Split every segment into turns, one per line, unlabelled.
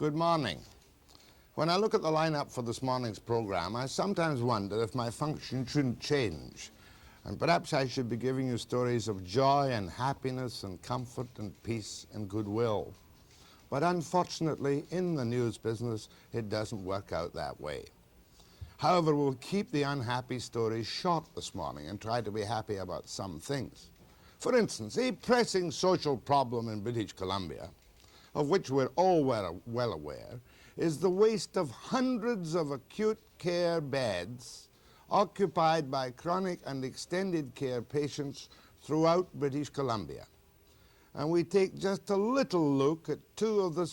Good morning. When I look at the lineup for this morning's program, I sometimes wonder if my function shouldn't change. And perhaps I should be giving you stories of joy and happiness and comfort and peace and goodwill. But unfortunately, in the news business, it doesn't work out that way. However, we'll keep the unhappy stories short this morning and try to be happy about some things. For instance, a pressing social problem in British Columbia, of which we're all well aware, is the waste of hundreds of acute care beds occupied by chronic and extended care patients throughout British Columbia. And we take just a little look at two of the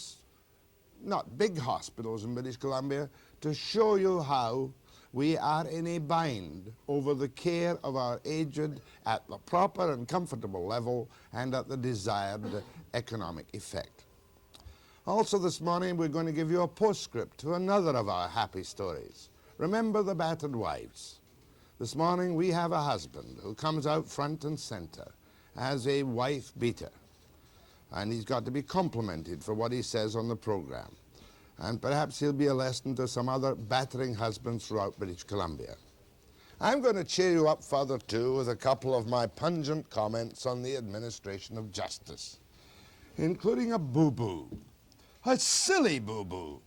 not big hospitals in British Columbia to show you how we are in a bind over the care of our aged at the proper and comfortable level and at the desired economic effect. Also this morning we're going to give you a postscript to another of our happy stories. Remember the battered wives. This morning we have a husband who comes out front and center as a wife beater. And he's got to be complimented for what he says on the program. And perhaps he'll be a lesson to some other battering husbands throughout British Columbia. I'm going to cheer you up further too with a couple of my pungent comments on the administration of justice, including a boo-boo, a silly boo-boo,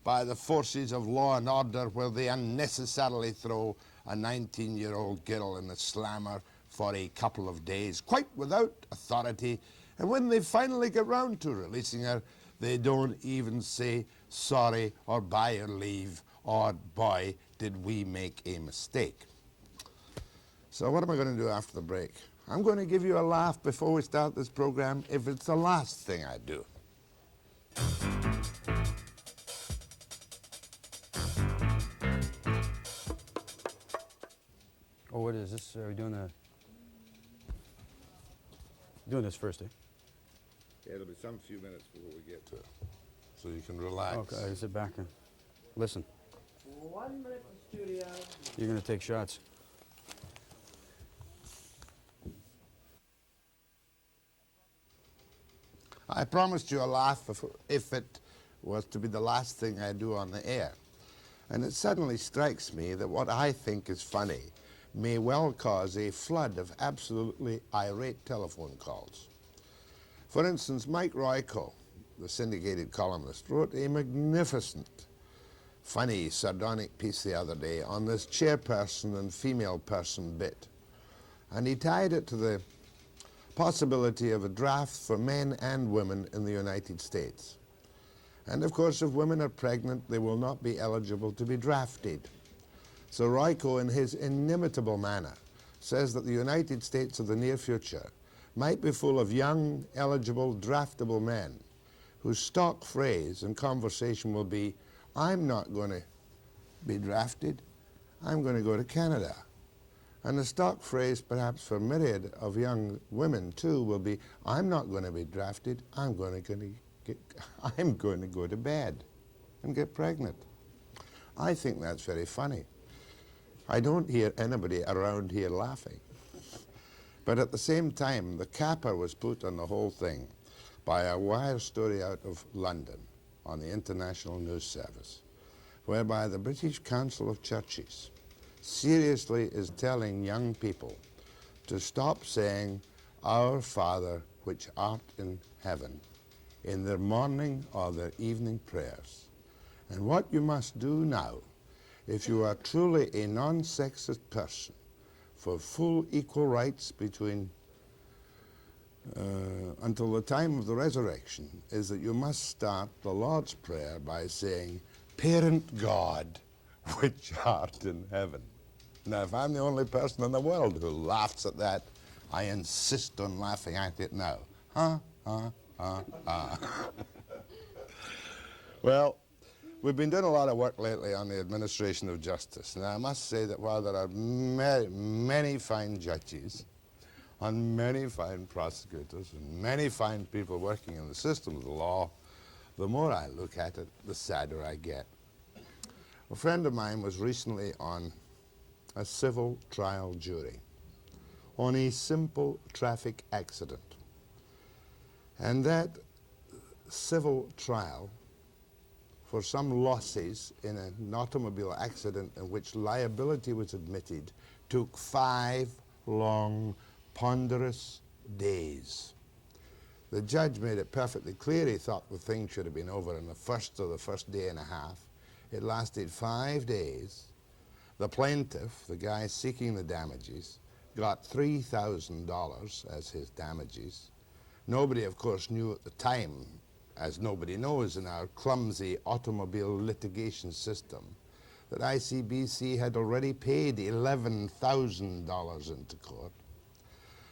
by the forces of law and order where they unnecessarily throw a 19-year-old girl in the slammer for a couple of days, quite without authority, and when they finally get round to releasing her, they don't even say sorry or by your leave or boy, did we make a mistake. So what am I going to do after the break? I'm going to give you a laugh before we start this program if it's the last thing I do.
Oh, what is this? Are we doing this first, eh?
Yeah, it'll be some few minutes before we get to it, so you can relax.
Okay, sit back and listen.
1 minute to studio.
You're going to take shots.
I promised you a laugh if it was to be the last thing I do on the air. And it suddenly strikes me that what I think is funny may well cause a flood of absolutely irate telephone calls. For instance, Mike Royko, the syndicated columnist, wrote a magnificent, funny, sardonic piece the other day on this chairperson and female person bit. And he tied it to the possibility of a draft for men and women in the United States. And of course, if women are pregnant, they will not be eligible to be drafted. So Royko, in his inimitable manner, says that the United States of the near future might be full of young, eligible, draftable men whose stock phrase and conversation will be, I'm not going to be drafted, I'm going to go to Canada. And the stock phrase, perhaps for a myriad of young women too, will be, I'm not going to be drafted, I'm going to go to bed and get pregnant. I think that's very funny. I don't hear anybody around here laughing. But at the same time, the capper was put on the whole thing by a wire story out of London on the International News Service, whereby the British Council of Churches seriously is telling young people to stop saying, Our Father which art in heaven, in their morning or their evening prayers. And what you must do now, if you are truly a non-sexist person, for full equal rights between until the time of the resurrection, is that you must start the Lord's Prayer by saying, Parent God, which art in heaven. Now, if I'm the only person in the world who laughs at that, I insist on laughing at it now. Well, we've been doing a lot of work lately on the administration of justice. Now, I must say that while there are many fine judges and many fine prosecutors and many fine people working in the system of the law, the more I look at it, the sadder I get. A friend of mine was recently on a civil trial jury on a simple traffic accident. And that civil trial for some losses in an automobile accident in which liability was admitted took 5 long, ponderous days. The judge made it perfectly clear he thought the thing should have been over in the first day and a half. It lasted 5 days. The plaintiff, the guy seeking the damages, got $3,000 as his damages. Nobody, of course, knew at the time, as nobody knows in our clumsy automobile litigation system, that ICBC had already paid $11,000 into court.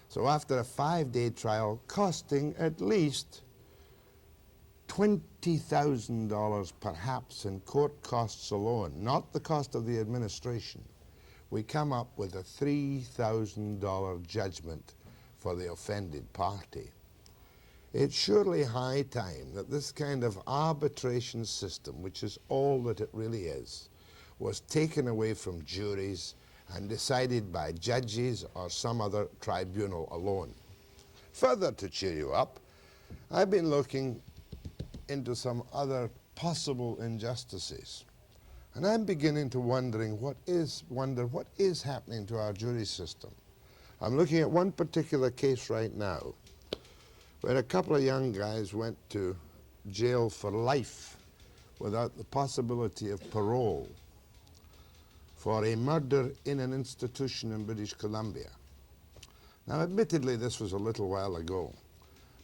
So after a 5-day trial costing at least $20,000 perhaps in court costs alone, not the cost of the administration, we come up with a $3,000 judgment for the offended party. It's surely high time that this kind of arbitration system, which is all that it really is, was taken away from juries and decided by judges or some other tribunal alone. Further, to cheer you up, I've been looking into some other possible injustices. And I'm beginning to wonder what is happening to our jury system. I'm looking at one particular case right now where a couple of young guys went to jail for life without the possibility of parole for a murder in an institution in British Columbia. Now, admittedly, this was a little while ago,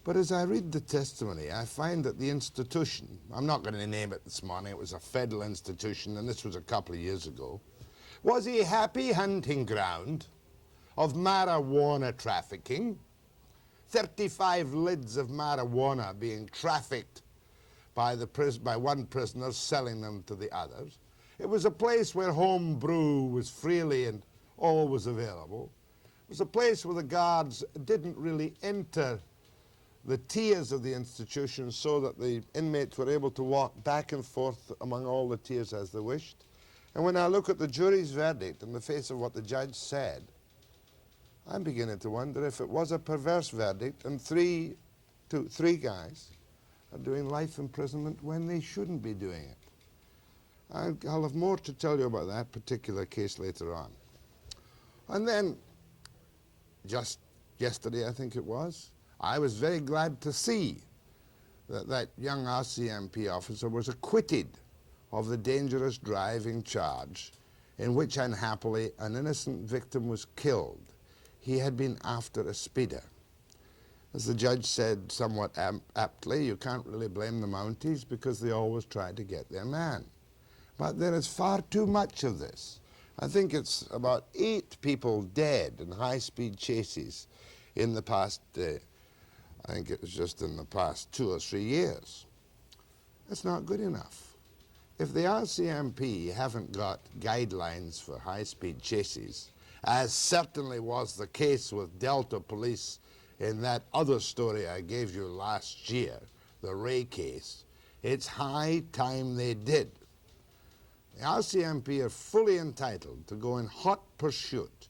but as I read the testimony, I find that the institution, I'm not going to name it this morning, it was a federal institution, and this was a couple of years ago, was a happy hunting ground of marijuana trafficking, 35 lids of marijuana being trafficked by one prisoner, selling them to the others. It was a place where home brew was freely and always available. It was a place where the guards didn't really enter the tiers of the institution so that the inmates were able to walk back and forth among all the tiers as they wished. And when I look at the jury's verdict in the face of what the judge said, I'm beginning to wonder if it was a perverse verdict and three guys are doing life imprisonment when they shouldn't be doing it. I'll have more to tell you about that particular case later on. And then, just yesterday I think it was, I was very glad to see that that young RCMP officer was acquitted of the dangerous driving charge in which unhappily an innocent victim was killed. He had been after a speeder. As the judge said somewhat aptly, you can't really blame the Mounties because they always try to get their man. But there is far too much of this. I think it's about 8 people dead in high-speed chases in the past, I think it was just in the past 2 or 3 years. That's not good enough. If the RCMP haven't got guidelines for high-speed chases, as certainly was the case with Delta Police in that other story I gave you last year, the Ray case, it's high time they did. The RCMP are fully entitled to go in hot pursuit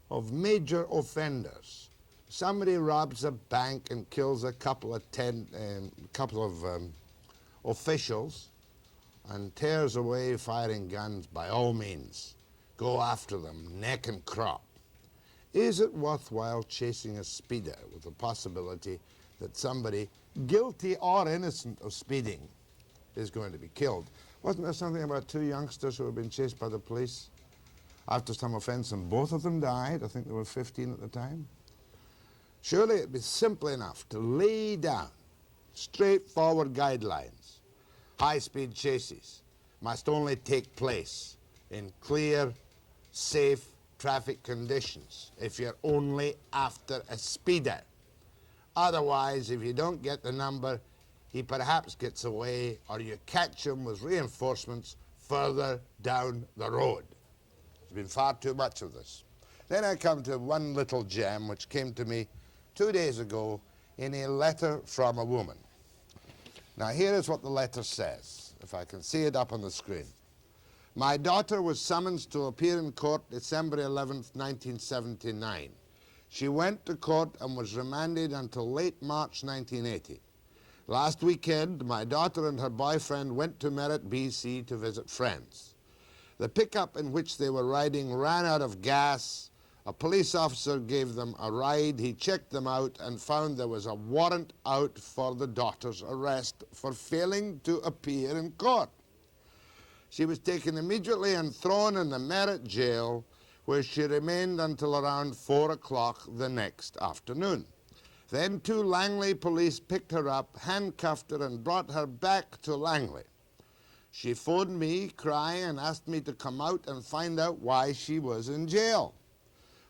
of major offenders. Somebody robs a bank and kills a couple of officials and tears away firing guns, by all means. Go after them, neck and crop. Is it worthwhile chasing a speeder with the possibility that somebody, guilty or innocent of speeding, is going to be killed? Wasn't there something about 2 youngsters who had been chased by the police after some offense and both of them died? I think they were 15 at the time. Surely it'd be simple enough to lay down straightforward guidelines. High-speed chases must only take place in clear, safe traffic conditions if you're only after a speeder. Otherwise, if you don't get the number, he perhaps gets away, or you catch him with reinforcements further down the road. There's been far too much of this. Then I come to one little gem which came to me 2 days ago in a letter from a woman. Now here is what the letter says, if I can see it up on the screen. My daughter was summoned to appear in court December 11th, 1979. She went to court and was remanded until late March 1980. Last weekend, my daughter and her boyfriend went to Merritt, BC to visit friends. The pickup in which they were riding ran out of gas. A police officer gave them a ride. He checked them out and found there was a warrant out for the daughter's arrest for failing to appear in court. She was taken immediately and thrown in the Merritt jail, where she remained until around 4 o'clock the next afternoon. Then 2 Langley police picked her up, handcuffed her, and brought her back to Langley. She phoned me, crying, and asked me to come out and find out why she was in jail.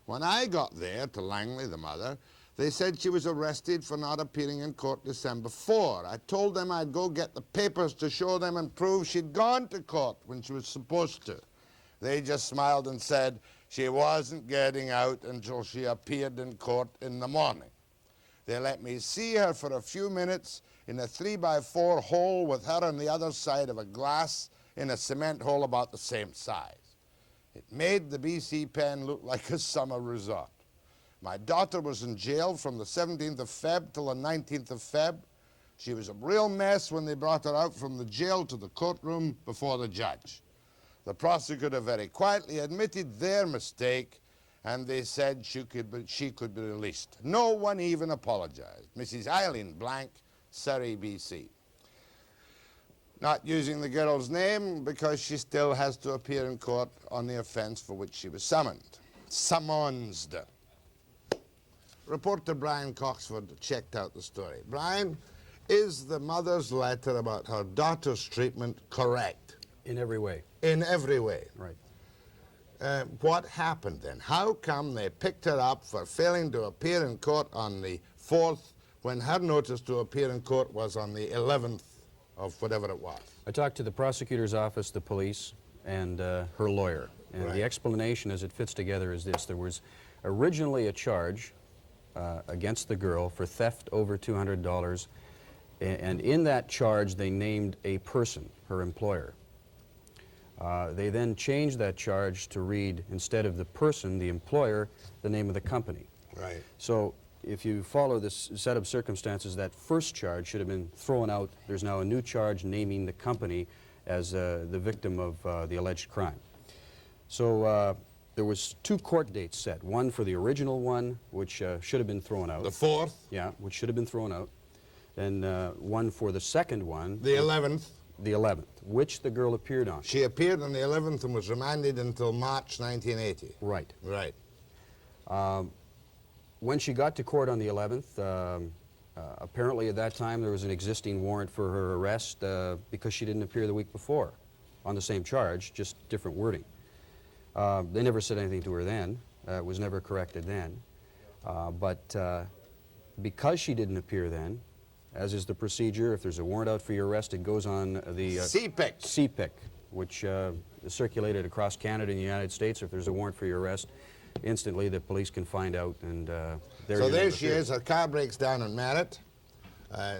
When I got there to Langley, the mother, they said she was arrested for not appearing in court December 4. I told them I'd go get the papers to show them and prove she'd gone to court when she was supposed to. They just smiled and said she wasn't getting out until she appeared in court in the morning. They let me see her for a few minutes in a 3x4 hole with her on the other side of a glass in a cement hole about the same size. It made the BC pen look like a summer resort. My daughter was in jail from the 17th of Feb till the 19th of Feb. She was a real mess when they brought her out from the jail to the courtroom before the judge. The prosecutor very quietly admitted their mistake, and they said she could be released. No one even apologized. Mrs. Eileen Blank, Surrey, BC. Not using the girl's name because she still has to appear in court on the offense for which she was summoned. Summoned. Reporter Brian Coxford checked out the story. Brian, is the mother's letter about her daughter's treatment correct?
In every way.
In every way.
Right.
What happened then? How come they picked her up for failing to appear in court on the 4th when her notice to appear in court was on the 11th of whatever it was?
I talked to the prosecutor's office, the police, and her lawyer. And
Right.
the explanation as it fits together is this. There was originally a charge against the girl for theft over $200, and in that charge they named a person, her employer. They then changed that charge to read, instead of the person, the employer, the name of the company.
Right.
So if you follow this set of circumstances, that first charge should have been thrown out. There's now a new charge naming the company as the victim of the alleged crime. So there was 2 court dates set, one for the original one, which should have been thrown out.
The 4th?
Yeah, which should have been thrown out. And one for the second one.
The 11th?
The 11th, which the girl appeared on.
She appeared on the 11th and was remanded until March 1980.
Right.
Right.
When she got to court on the 11th, apparently at that time there was an existing warrant for her arrest because she didn't appear the week before on the same charge, just different wording. They never said anything to her then. It was never corrected then. But because she didn't appear then, as is the procedure, if there's a warrant out for your arrest, it goes on the
CPIC.
CPIC, which is circulated across Canada and the United States. If there's a warrant for your arrest, instantly the police can find out, and
So there she is. Her car breaks down in Merritt,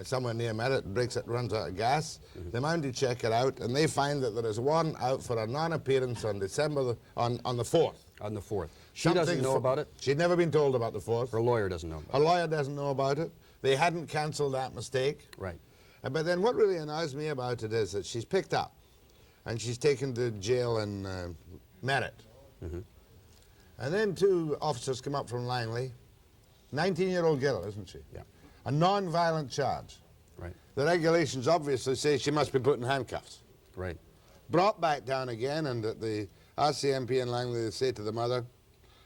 somewhere near Merritt, runs out of gas. They mounted check her out, and they find that there is one out for a non-appearance on on the 4th.
On the 4th. She doesn't know about it.
She'd never been told about the 4th.
Her lawyer doesn't know about
Her lawyer doesn't know about it. They hadn't cancelled that mistake.
it. Right.
But then what really annoys me about it is that she's picked up, and she's taken to jail in Merritt. And then 2 officers come up from Langley. 19-year-old girl, isn't she?
Yeah.
A non-violent charge.
Right.
The regulations obviously say she must be put in handcuffs.
Right.
Brought back down again, and at the RCMP in Langley, they say to the mother,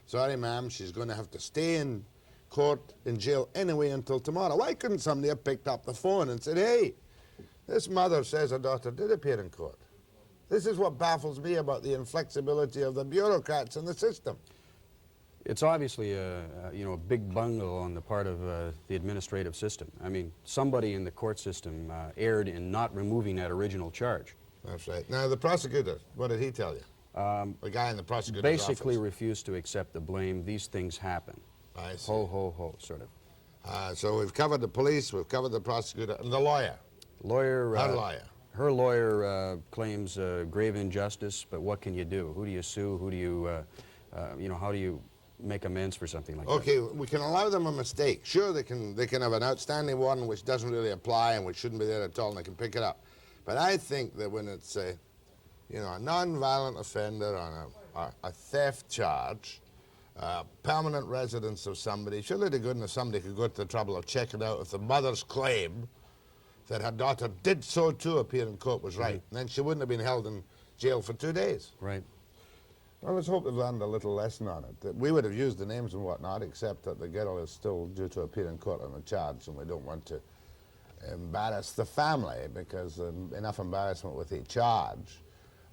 sorry, ma'am, she's going to have to stay in court, in jail anyway until tomorrow. Why couldn't somebody have picked up the phone and said, hey, this mother says her daughter did appear in court. This is what baffles me about the inflexibility of the bureaucrats in the system.
It's obviously a big bungle on the part of the administrative system. I mean, somebody in the court system erred in not removing that original charge.
That's right. Now, the prosecutor, what did he tell you? The guy in the prosecutor's office.
Basically refused to accept the blame. These things happen.
I see.
Ho, ho, ho, sort of.
So we've covered the police, we've covered the prosecutor, and the lawyer.
Lawyer.
Her lawyer.
Her lawyer claims grave injustice, but what can you do? Who do you sue? Who do you, how do you make amends for something like
Okay, we can allow them a mistake. Sure, they can have an outstanding warrant which doesn't really apply and which shouldn't be there at all, and they can pick it up. But I think that when it's a, you know, a non-violent offender on a theft charge, permanent residence of somebody, surely to goodness somebody could go to the trouble of checking out if the mother's claim that her daughter did so too appear in court was right. And then she wouldn't have been held in jail for 2 days.
Right.
Well, let's hope they've learned a little lesson on it. That we would have used the names and whatnot, except that the girl is still due to appear in court on a charge, and we don't want to embarrass the family, because enough embarrassment with a charge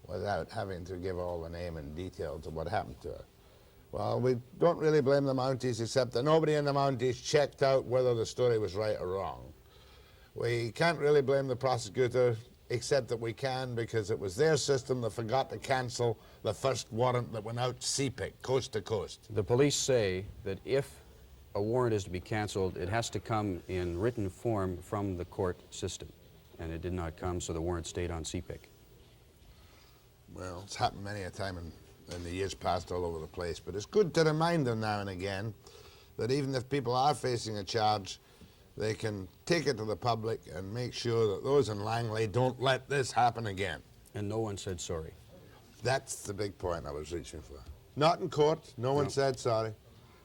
without having to give all the name and details of what happened to her. Well, we don't really blame the Mounties, except that nobody in the Mounties checked out whether the story was right or wrong. We can't really blame the prosecutor, except that we can, because it was their system that forgot to cancel the first warrant that went out CPIC, coast to coast.
The police say that if a warrant is to be canceled, it has to come in written form from the court system. And it did not come, so the warrant stayed on CPIC.
Well, it's happened many a time in the years past all over the place, but it's good to remind them now and again that even if people are facing a charge, they can take it to the public and make sure that those in Langley don't let this happen again.
And no one said sorry.
That's the big point I was reaching for. Not in court. No one said sorry.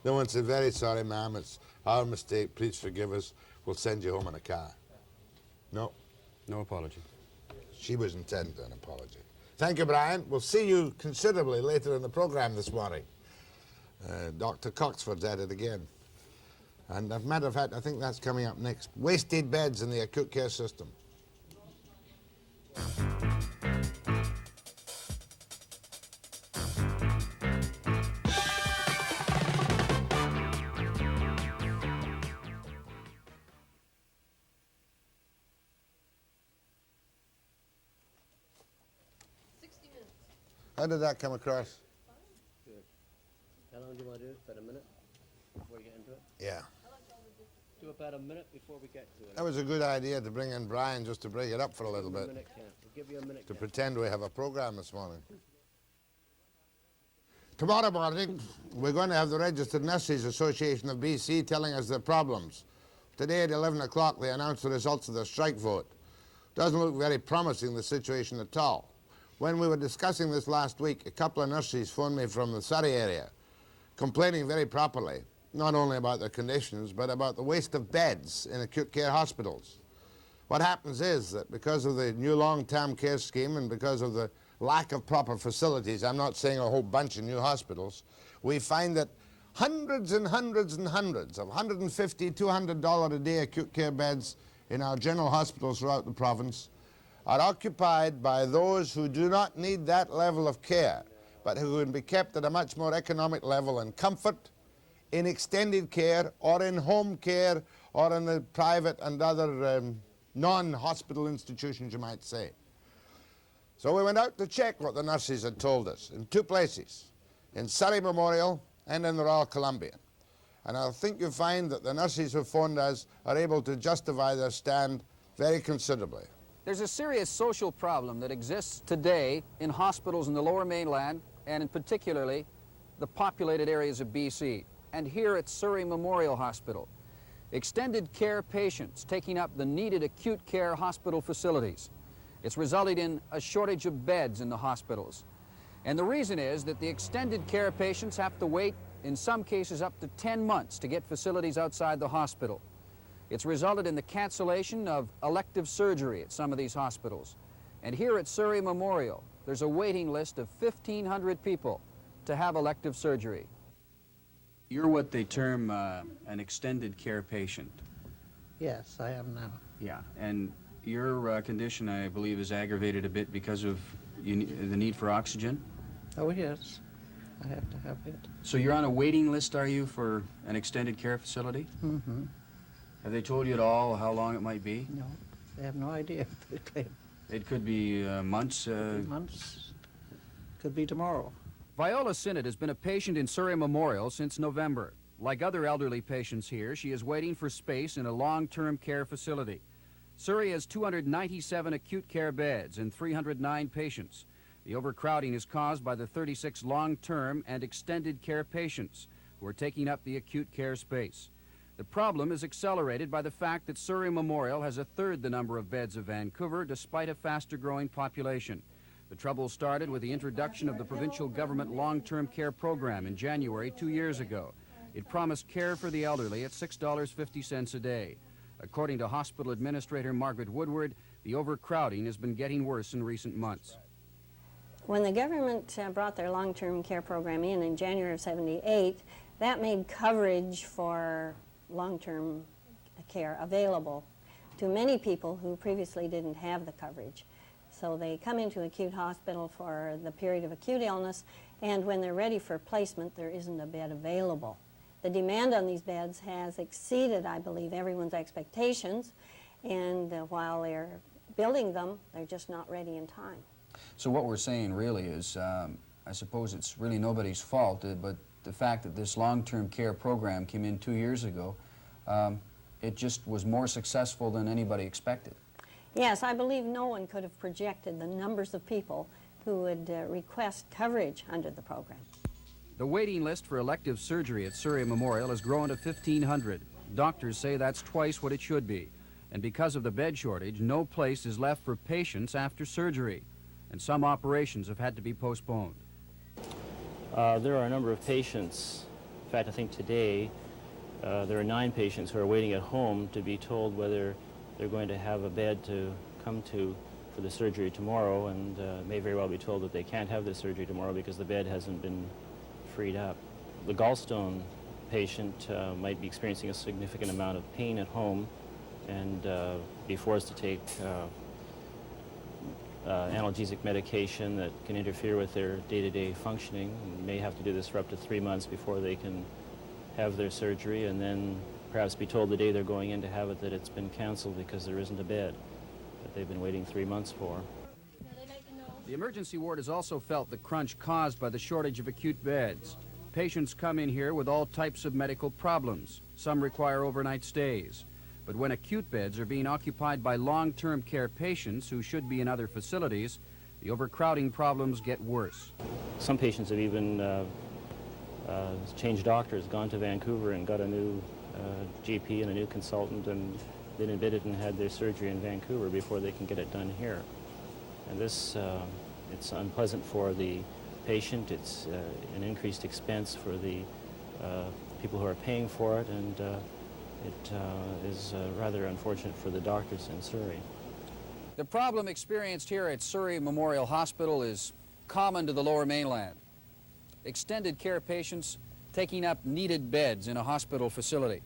No one said, very sorry, ma'am, it's our mistake, please forgive us, we'll send you home in a car. No.
No apology.
She was intending an apology. Thank you, Brian. We'll see you considerably later in the program this morning. Dr. Coxford's at it again. And as a matter of fact, I think that's coming up next. Wasted beds in the acute care system. How did that come across?
Good. How long do you want to do it? About a minute before you get into it?
Yeah.
Do about a minute before we get to it.
That was a good idea to bring in Brian just to break it up for a little bit.
A minute, Kent. We'll give you a minute,
To
Kent.
pretend we have a program this morning. Tomorrow morning, we're going to have the Registered Nurses Association of BC telling us their problems. Today at 11 o'clock, they announced the results of the strike vote. Doesn't look very promising, the situation at all. When we were discussing this last week, a couple of nurses phoned me from the Surrey area, complaining very properly, not only about their conditions, but about the waste of beds in acute care hospitals. What happens is that because of the new long-term care scheme and because of the lack of proper facilities, I'm not saying a whole bunch of new hospitals, we find that hundreds and hundreds and hundreds of $150, $200 a day acute care beds in our general hospitals throughout the province are occupied by those who do not need that level of care, but who can be kept at a much more economic level in comfort, in extended care, or in home care, or in the private and other non-hospital institutions, you might say. So we went out to check what the nurses had told us in two places, in Surrey Memorial and in the Royal Columbian. And I think you'll find that the nurses who phoned us are able to justify their stand very considerably.
There's a serious social problem that exists today in hospitals in the Lower Mainland and in particularly the populated areas of BC. And here at Surrey Memorial Hospital, extended care patients taking up the needed acute care hospital facilities. It's resulted in a shortage of beds in the hospitals. And the reason is that the extended care patients have to wait, in some cases, up to 10 months to get facilities outside the hospital. It's resulted in the cancellation of elective surgery at some of these hospitals. And here at Surrey Memorial, there's a waiting list of 1,500 people to have elective surgery.
You're what they term an extended care patient.
Yes, I am now.
Yeah, and your condition, I believe, is aggravated a bit because of the need for oxygen?
Oh, yes. I have to have it.
So you're on a waiting list, are you, for an extended care facility?
Mm-hmm.
Have they told you at all how long it might be?
No, they have no idea.
It could be months.
Months. Could be tomorrow.
Viola Sinnott has been a patient in Surrey Memorial since November. Like other elderly patients here, she is waiting for space in a long-term care facility. Surrey has 297 acute care beds and 309 patients. The overcrowding is caused by the 36 long-term and extended care patients
who are taking up the acute care space. The problem is accelerated by the fact that Surrey Memorial has a third the number of beds of Vancouver, despite a faster-growing population. The trouble started with the introduction of the provincial government long-term care program in January 2 years ago. It promised care for the elderly at $6.50 a day. According to hospital administrator Margaret Woodward, the overcrowding has been getting worse in recent months.
When the government brought their long-term care program in January of '78, that made coverage for long-term care available to many people who previously didn't have the coverage. So they come into acute hospital for the period of acute illness, and when they're ready for placement, there isn't a bed available. The demand on these beds has exceeded, I believe, everyone's expectations, and while they're building them, they're just not ready in time.
So what we're saying really is, I suppose it's really nobody's fault, but the fact that this long-term care program came in 2 years ago, it just was more successful than anybody expected.
Yes, I believe no one could have projected the numbers of people who would request coverage under the program.
The waiting list for elective surgery at Surrey Memorial has grown to 1,500. Doctors say that's twice what it should be. And because of the bed shortage, no place is left for patients after surgery. And some operations have had to be postponed.
There are a number of patients. In fact, I think today there are 9 patients who are waiting at home to be told whether they're going to have a bed to come to for the surgery tomorrow, and may very well be told that they can't have the surgery tomorrow because the bed hasn't been freed up. The gallstone patient might be experiencing a significant amount of pain at home and be forced to take analgesic medication that can interfere with their day-to-day functioning, and may have to do this for up to 3 months before they can have their surgery, and then perhaps be told the day they're going in to have it that it's been canceled because there isn't a bed that they've been waiting 3 months for.
The emergency ward has also felt the crunch caused by the shortage of acute beds. Patients come in here with all types of medical problems. Some require overnight stays. But when acute beds are being occupied by long-term care patients who should be in other facilities, the overcrowding problems get worse.
Some patients have even changed doctors, gone to Vancouver and got a new GP and a new consultant, and been admitted and had their surgery in Vancouver before they can get it done here. And this, it's unpleasant for the patient. It's an increased expense for the people who are paying for it, and it is rather unfortunate for the doctors in Surrey.
The problem experienced here at Surrey Memorial Hospital is common to the Lower Mainland. Extended care patients taking up needed beds in a hospital facility.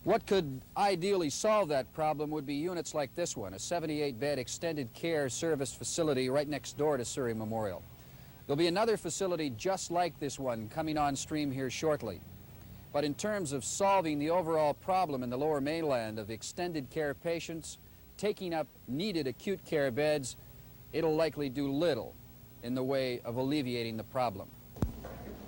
What could ideally solve that problem would be units like this one, a 78-bed extended care service facility right next door to Surrey Memorial. There'll be another facility just like this one coming on stream here shortly. But in terms of solving the overall problem in the Lower Mainland of extended care patients taking up needed acute care beds, it'll likely do little in the way of alleviating the problem.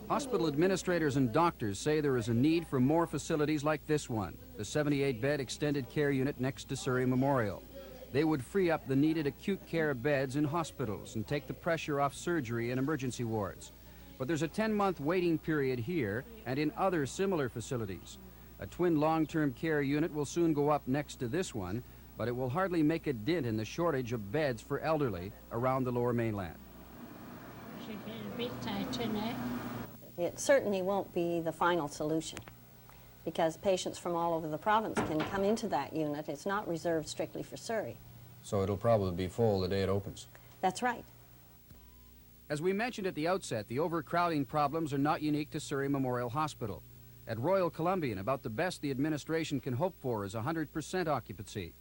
Hospital administrators and doctors say there is a need for more facilities like this one, the 78-bed extended care unit next to Surrey Memorial. They would free up the needed acute care beds in hospitals and take the pressure off surgery and emergency wards. But there's a 10-month waiting period here and in other similar facilities. A twin long-term care unit will soon go up next to this one, but it will hardly make a dent in the shortage of beds for elderly around the Lower Mainland.
Should get a bit tighter now.
It certainly won't be the final solution, because patients from all over the province can come into that unit. It's not reserved strictly for Surrey.
So it'll probably be full the day it opens.
That's right.
As we mentioned at the outset, the overcrowding problems are not unique to Surrey Memorial Hospital. At Royal Columbian, about the best the administration can hope for is 100% occupancy.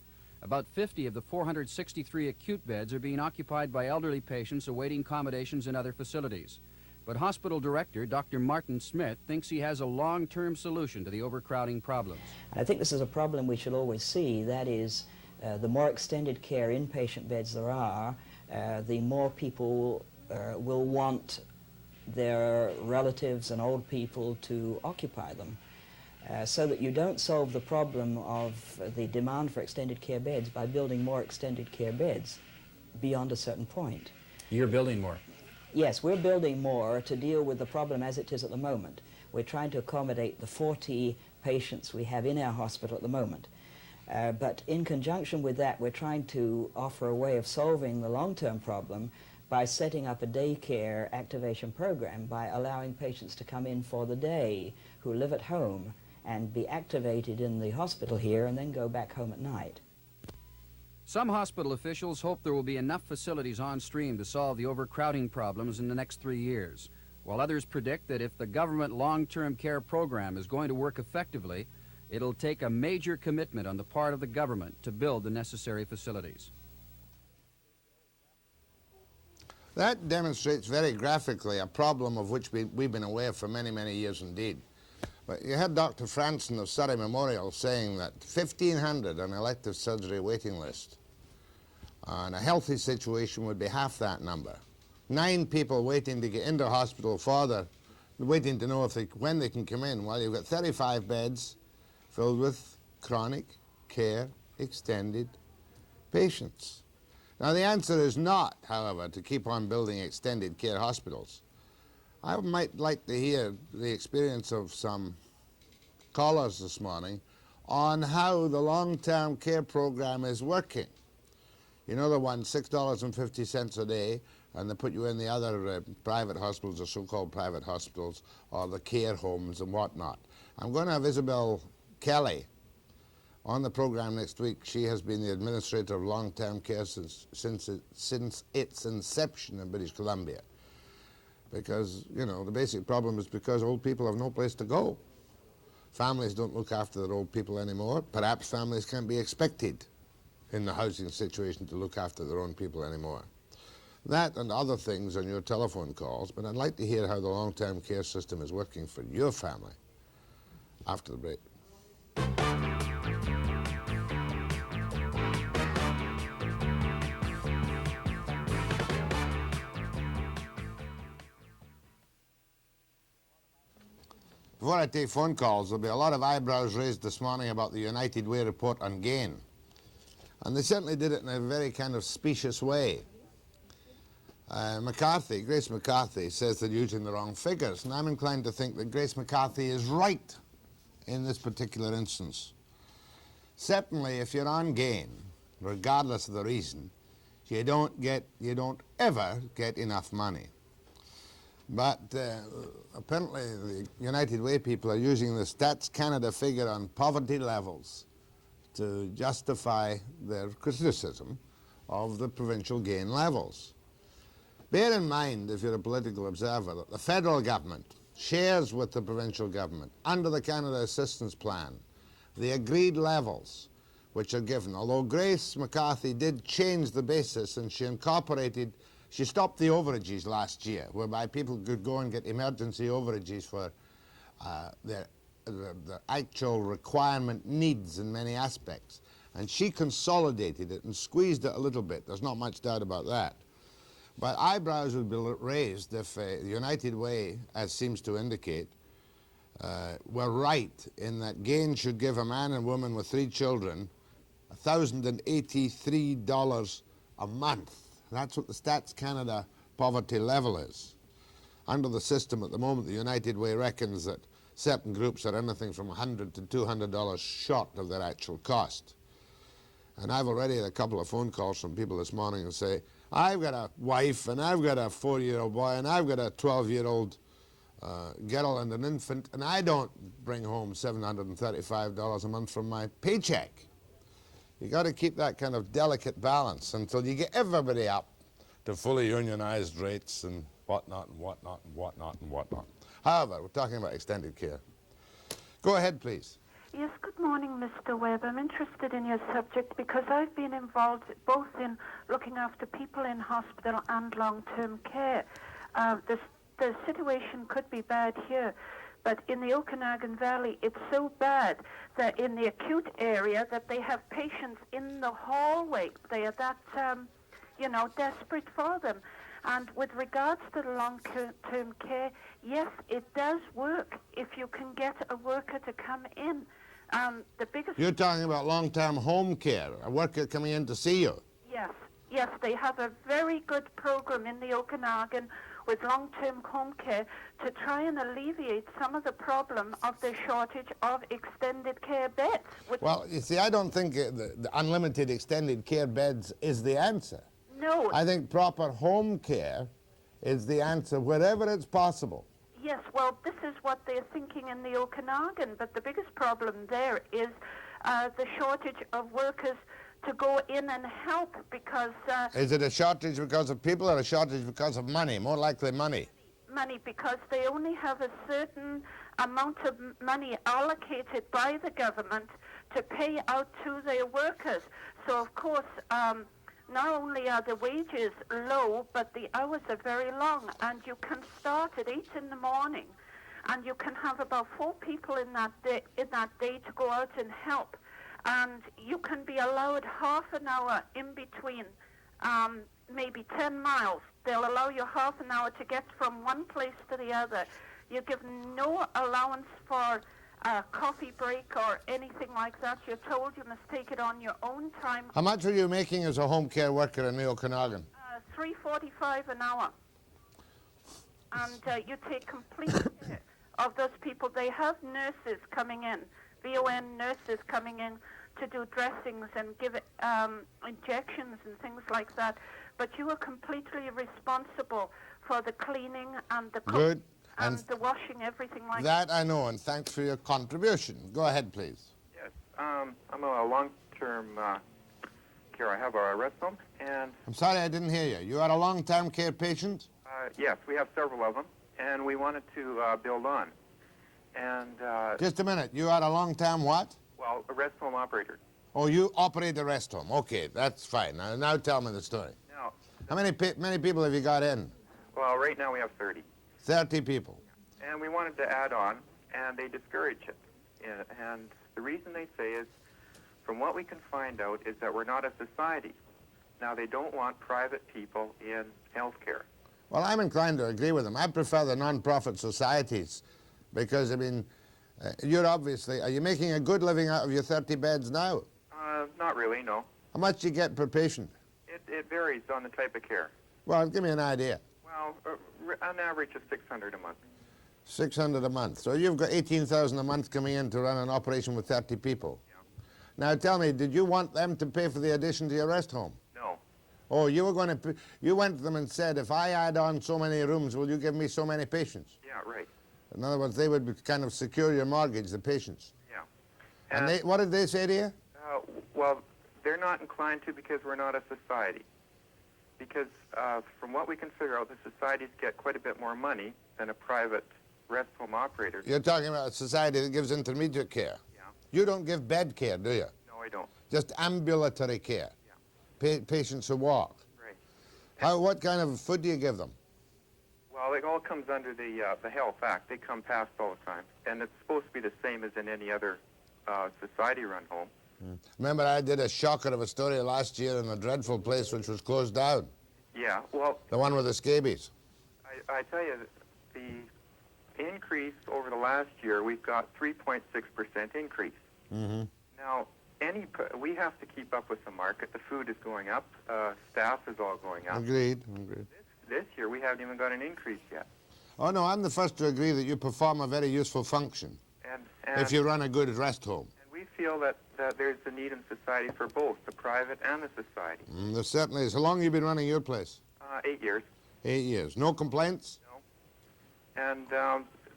About 50 of the 463 acute beds are being occupied by elderly patients awaiting accommodations in other facilities. But hospital director Dr. Martin Smith thinks he has a long-term solution to the overcrowding problems.
I think this is a problem we should always see. That is, the more extended care inpatient beds there are, the more people will want their relatives and old people to occupy them. So that you don't solve the problem of the demand for extended care beds by building more extended care beds beyond a certain point.
You're building more.
Yes, we're building more to deal with the problem as it is at the moment. We're trying to accommodate the 40 patients we have in our hospital at the moment. But in conjunction with that, we're trying to offer a way of solving the long-term problem by setting up a daycare activation program, by allowing patients to come in for the day who live at home and be activated in the hospital here and then go back home at night.
Some hospital officials hope there will be enough facilities on stream to solve the overcrowding problems in the next 3 years, while others predict that if the government long-term care program is going to work effectively, it'll take a major commitment on the part of the government to build the necessary facilities.
That demonstrates very graphically a problem of which we've been aware for many, many years indeed. But you had Dr. Fransen of Surrey Memorial saying that 1,500 on elective surgery waiting list. And a healthy situation would be half that number. 9 people waiting to get into hospital further, waiting to know when they can come in. Well, you've got 35 beds filled with chronic care extended patients. Now, the answer is not, however, to keep on building extended care hospitals. I might like to hear the experience of some callers this morning on how the long-term care program is working. You know the one, $6.50 a day, and they put you in the other private hospitals, or so-called private hospitals, or the care homes and whatnot. I'm going to have Isabel Kelly on the program next week. She has been the administrator of long-term care since its inception in British Columbia. Because, you know, the basic problem is because old people have no place to go. Families don't look after their old people anymore. Perhaps families can't be expected in the housing situation to look after their own people anymore. That and other things on your telephone calls, but I'd like to hear how the long-term care system is working for your family after the break. Before I take phone calls, there'll be a lot of eyebrows raised this morning about the United Way report on G.A.I.N. And they certainly did it in a very kind of specious way. Grace McCarthy says they're using the wrong figures, and I'm inclined to think that Grace McCarthy is right in this particular instance. Certainly, if you're on G.A.I.N, regardless of the reason, you don't ever get enough money. But apparently the United Way people are using the Stats Canada figure on poverty levels to justify their criticism of the provincial G.A.I.N levels. Bear in mind, if you're a political observer, that the federal government shares with the provincial government, under the Canada Assistance Plan, the agreed levels which are given. Although Grace McCarthy did change the basis, and she stopped the overages last year, whereby people could go and get emergency overages for the actual requirement needs in many aspects. And she consolidated it and squeezed it a little bit. There's not much doubt about that. But eyebrows would be raised if the United Way, as seems to indicate, were right in that G.A.I.N should give a man and woman with 3 children $1,083 a month. That's what the Stats Canada poverty level is. Under the system at the moment, the United Way reckons that certain groups are anything from $100 to $200 short of their actual cost. And I've already had a couple of phone calls from people this morning and say, I've got a wife, and I've got a 4-year-old boy, and I've got a 12-year-old girl and an infant, and I don't bring home $735 a month from my paycheck. You got to keep that kind of delicate balance until you get everybody up to fully unionized rates and whatnot and whatnot and whatnot and whatnot. However, we're talking about extended care. Go ahead, please.
Yes, good morning, Mr. Webb. I'm interested in your subject because I've been involved both in looking after people in hospital and long-term care. The situation could be bad here, but in the Okanagan Valley, it's so bad that in the acute area that they have patients in the hallway. They are that, desperate for them. And with regards to the long-term care, yes, it does work if you can get a worker to come in.
You're talking about long-term home care, a worker coming in to see you.
Yes, they have a very good program in the Okanagan with long-term home care to try and alleviate some of the problem of the shortage of extended care beds.
Well, you see, I don't think the unlimited extended care beds is the answer.
No.
I think proper home care is the answer wherever it's possible.
Yes, well, this is what they're thinking in the Okanagan, but the biggest problem there is the shortage of workers to go in and help because...
Is it a shortage because of people or a shortage because of money? More likely money.
Money, because they only have a certain amount of money allocated by the government to pay out to their workers. So, of course, not only are the wages low, but the hours are very long, and you can start at 8 in the morning, and you can have about 4 people in that day to go out and help, and you can be allowed half an hour in between, maybe 10 miles. They'll allow you half an hour to get from one place to the other. You give no allowance for a coffee break or anything like that. You're told you must take it on your own time.
How much are you making as a home care worker in the Okanagan?
$3.45 an hour. And you take complete care of those people. They have nurses coming in, VON nurses coming in to do dressings and give injections and things like that. But you are completely responsible for the cleaning and the cooking.
Good.
And the washing, everything like that.
That I know, and thanks for your contribution. Go ahead, please.
Yes, I'm a long-term care. I have a rest home, and...
I'm sorry I didn't hear you. You are a long-term care patient?
Yes, we have several of them, and we wanted to build on. And...
Just a minute. You are a long-term what?
Well, a rest home operator.
Oh, you operate a rest home. Okay, that's fine. Now tell me the story.
Now...
How many people have you got in?
Well, right now we have 30.
30 people.
And we wanted to add on, and they discourage it. And the reason they say is, from what we can find out, is that we're not a society. Now, they don't want private people in health care.
Well, I'm inclined to agree with them. I prefer the non-profit societies because, I mean, you're obviously, are you making a good living out of your 30 beds now?
Not really, no.
How much do you get per patient?
It varies on the type of care.
Well, give me an idea.
Well, an average of $600 a month.
600 a month. So you've got 18,000 a month coming in to run an operation with 30 people.
Yeah.
Now tell me, did you want them to pay for the addition to your rest home?
No.
Oh, you were going to, you went to them and said, if I add on so many rooms, will you give me so many patients?
Yeah, right.
In other words, they would kind of secure your mortgage, the patients.
Yeah.
And they, what did they say to you?
Well, they're not inclined to because we're not a society. Because from what we can figure out, the societies get quite a bit more money than a private rest home operator.
You're talking about a society that gives intermediate care.
Yeah.
You don't give bed care, do you?
No, I don't.
Just ambulatory care.
Yeah.
Patients who walk.
Right.
What kind of food do you give them?
Well, it all comes under the Health Act. They come past all the time. And it's supposed to be the same as in any other society-run home.
Remember, I did a shocker of a story last year in a dreadful place which was closed down.
Yeah, well...
The one with the scabies.
I tell you, the increase over the last year, we've got 3.6% increase.
Mm-hmm.
Now, we have to keep up with the market. The food is going up. Staff is all going up.
Agreed.
This year, we haven't even got an increase yet.
Oh, no, I'm the first to agree that you perform a very useful function
And
if you run a good rest home.
We feel that there's a need in society for both, the private and the society.
There certainly is. How long have you been running your place?
8 years.
8 years. No complaints?
No. And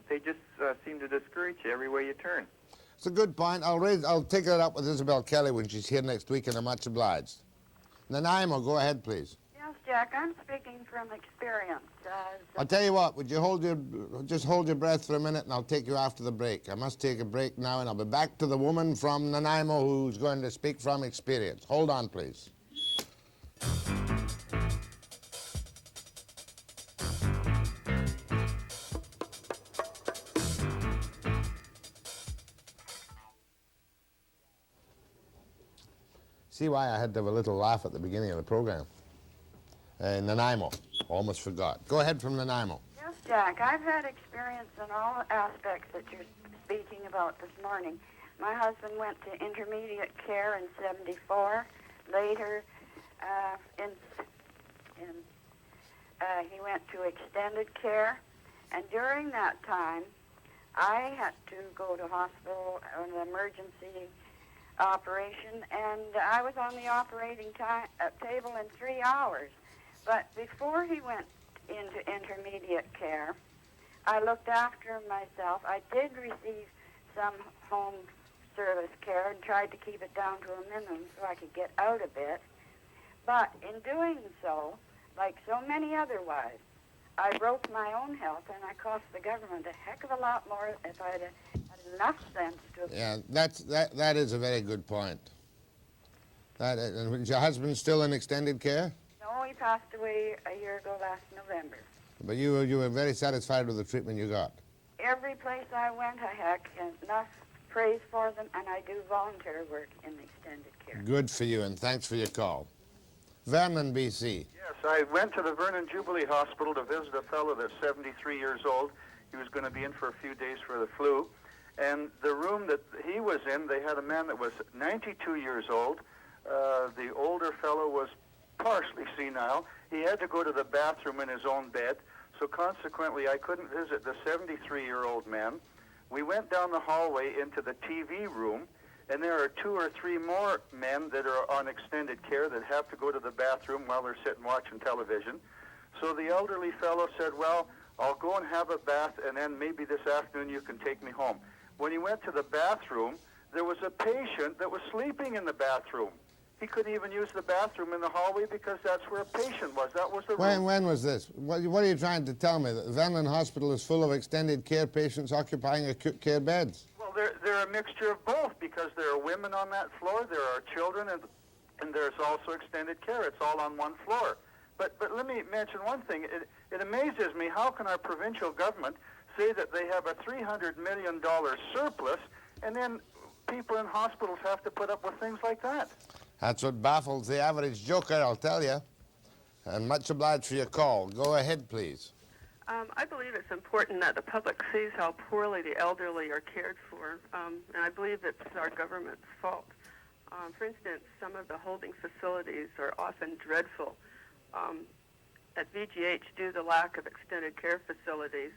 they just seem to discourage you every way you turn.
It's a good point. I'll take that up with Isabel Kelly when she's here next week, and I'm much obliged. Nanaimo, go ahead, please.
Yes, Jack, I'm speaking from experience.
I'll tell you what, would you just hold your breath for a minute, and I'll take you after the break. I must take a break now, and I'll be back to the woman from Nanaimo who's going to speak from experience. Hold on, please. See why I had to have a little laugh at the beginning of the program. Nanaimo, almost forgot. Go ahead from Nanaimo.
Yes, Jack, I've had experience in all aspects that you're speaking about this morning. My husband went to intermediate care in '74. Later, he went to extended care, and during that time, I had to go to hospital on an emergency operation, and I was on the operating table in 3 hours. But before he went into intermediate care, I looked after myself. I did receive some home service care and tried to keep it down to a minimum so I could get out a bit. But in doing so, like so many other wives, I broke my own health, and I cost the government a heck of a lot more if I'd had enough sense to...
Yeah, that is a very good point. And is your husband still in extended care?
No, he passed away a year ago last November.
But you were very satisfied with the treatment you got?
Every place I went, I had enough praise for them, and I do voluntary work in extended care.
Good for you, and thanks for your call. Vernon, BC.
Yes, I went to the Vernon Jubilee Hospital to visit a fellow that's 73 years old. He was going to be in for a few days for the flu. And the room that he was in, they had a man that was 92 years old. The older fellow was partially senile. He had to go to the bathroom in his own bed. So consequently, I couldn't visit the 73-year-old man. We went down the hallway into the TV room, and there are 2 or 3 more men that are on extended care that have to go to the bathroom while they're sitting watching television. So the elderly fellow said, well, I'll go and have a bath, and then maybe this afternoon you can take me home. When he went to the bathroom, there was a patient that was sleeping in the bathroom. He couldn't even use the bathroom in the hallway because that's where a patient was. That was the room.
When was this? What are you trying to tell me? That Vernon Hospital is full of extended care patients occupying acute care beds?
Well, they're a mixture of both because there are women on that floor, there are children, and there's also extended care. It's all on one floor. But let me mention one thing. It amazes me, how can our provincial government say that they have a $300 million surplus, and then people in hospitals have to put up with things like that?
That's what baffles the average joker, I'll tell you. And much obliged for your call. Go ahead, please.
I believe it's important that the public sees how poorly the elderly are cared for, and I believe it's our government's fault. For instance, some of the holding facilities are often dreadful. At VGH, due to the lack of extended care facilities,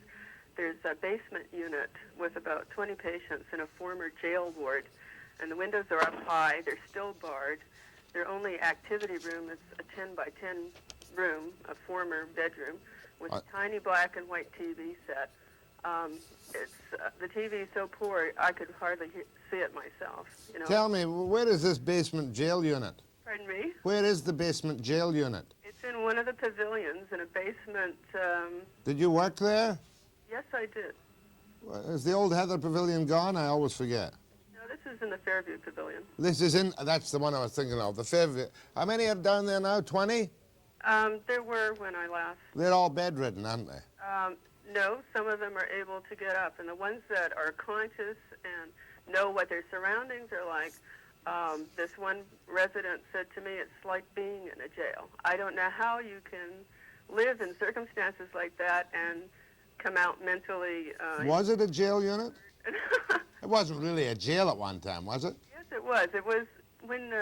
there's a basement unit with about 20 patients in a former jail ward, and the windows are up high, they're still barred. Their only activity room is a 10 by 10 room, a former bedroom, with a tiny black and white TV set. The TV is so poor, I could hardly see it myself. You know?
Tell me, where is this basement jail unit?
Pardon me?
Where is the basement jail unit?
It's in one of the pavilions in a basement.
Did you work there?
Yes, I did.
Is the old Heather Pavilion gone? I always forget.
No, this is in the Fairview Pavilion.
This is in, that's the one I was thinking of, the Fairview. How many are down there now, 20?
There were when I last.
They're all bedridden, aren't they?
No, some of them are able to get up, and the ones that are conscious and know what their surroundings are like, this one resident said to me, it's like being in a jail. I don't know how you can live in circumstances like that and come out mentally...
Was it a jail unit? It wasn't really a jail at one time, was it?
Yes, it was. It was when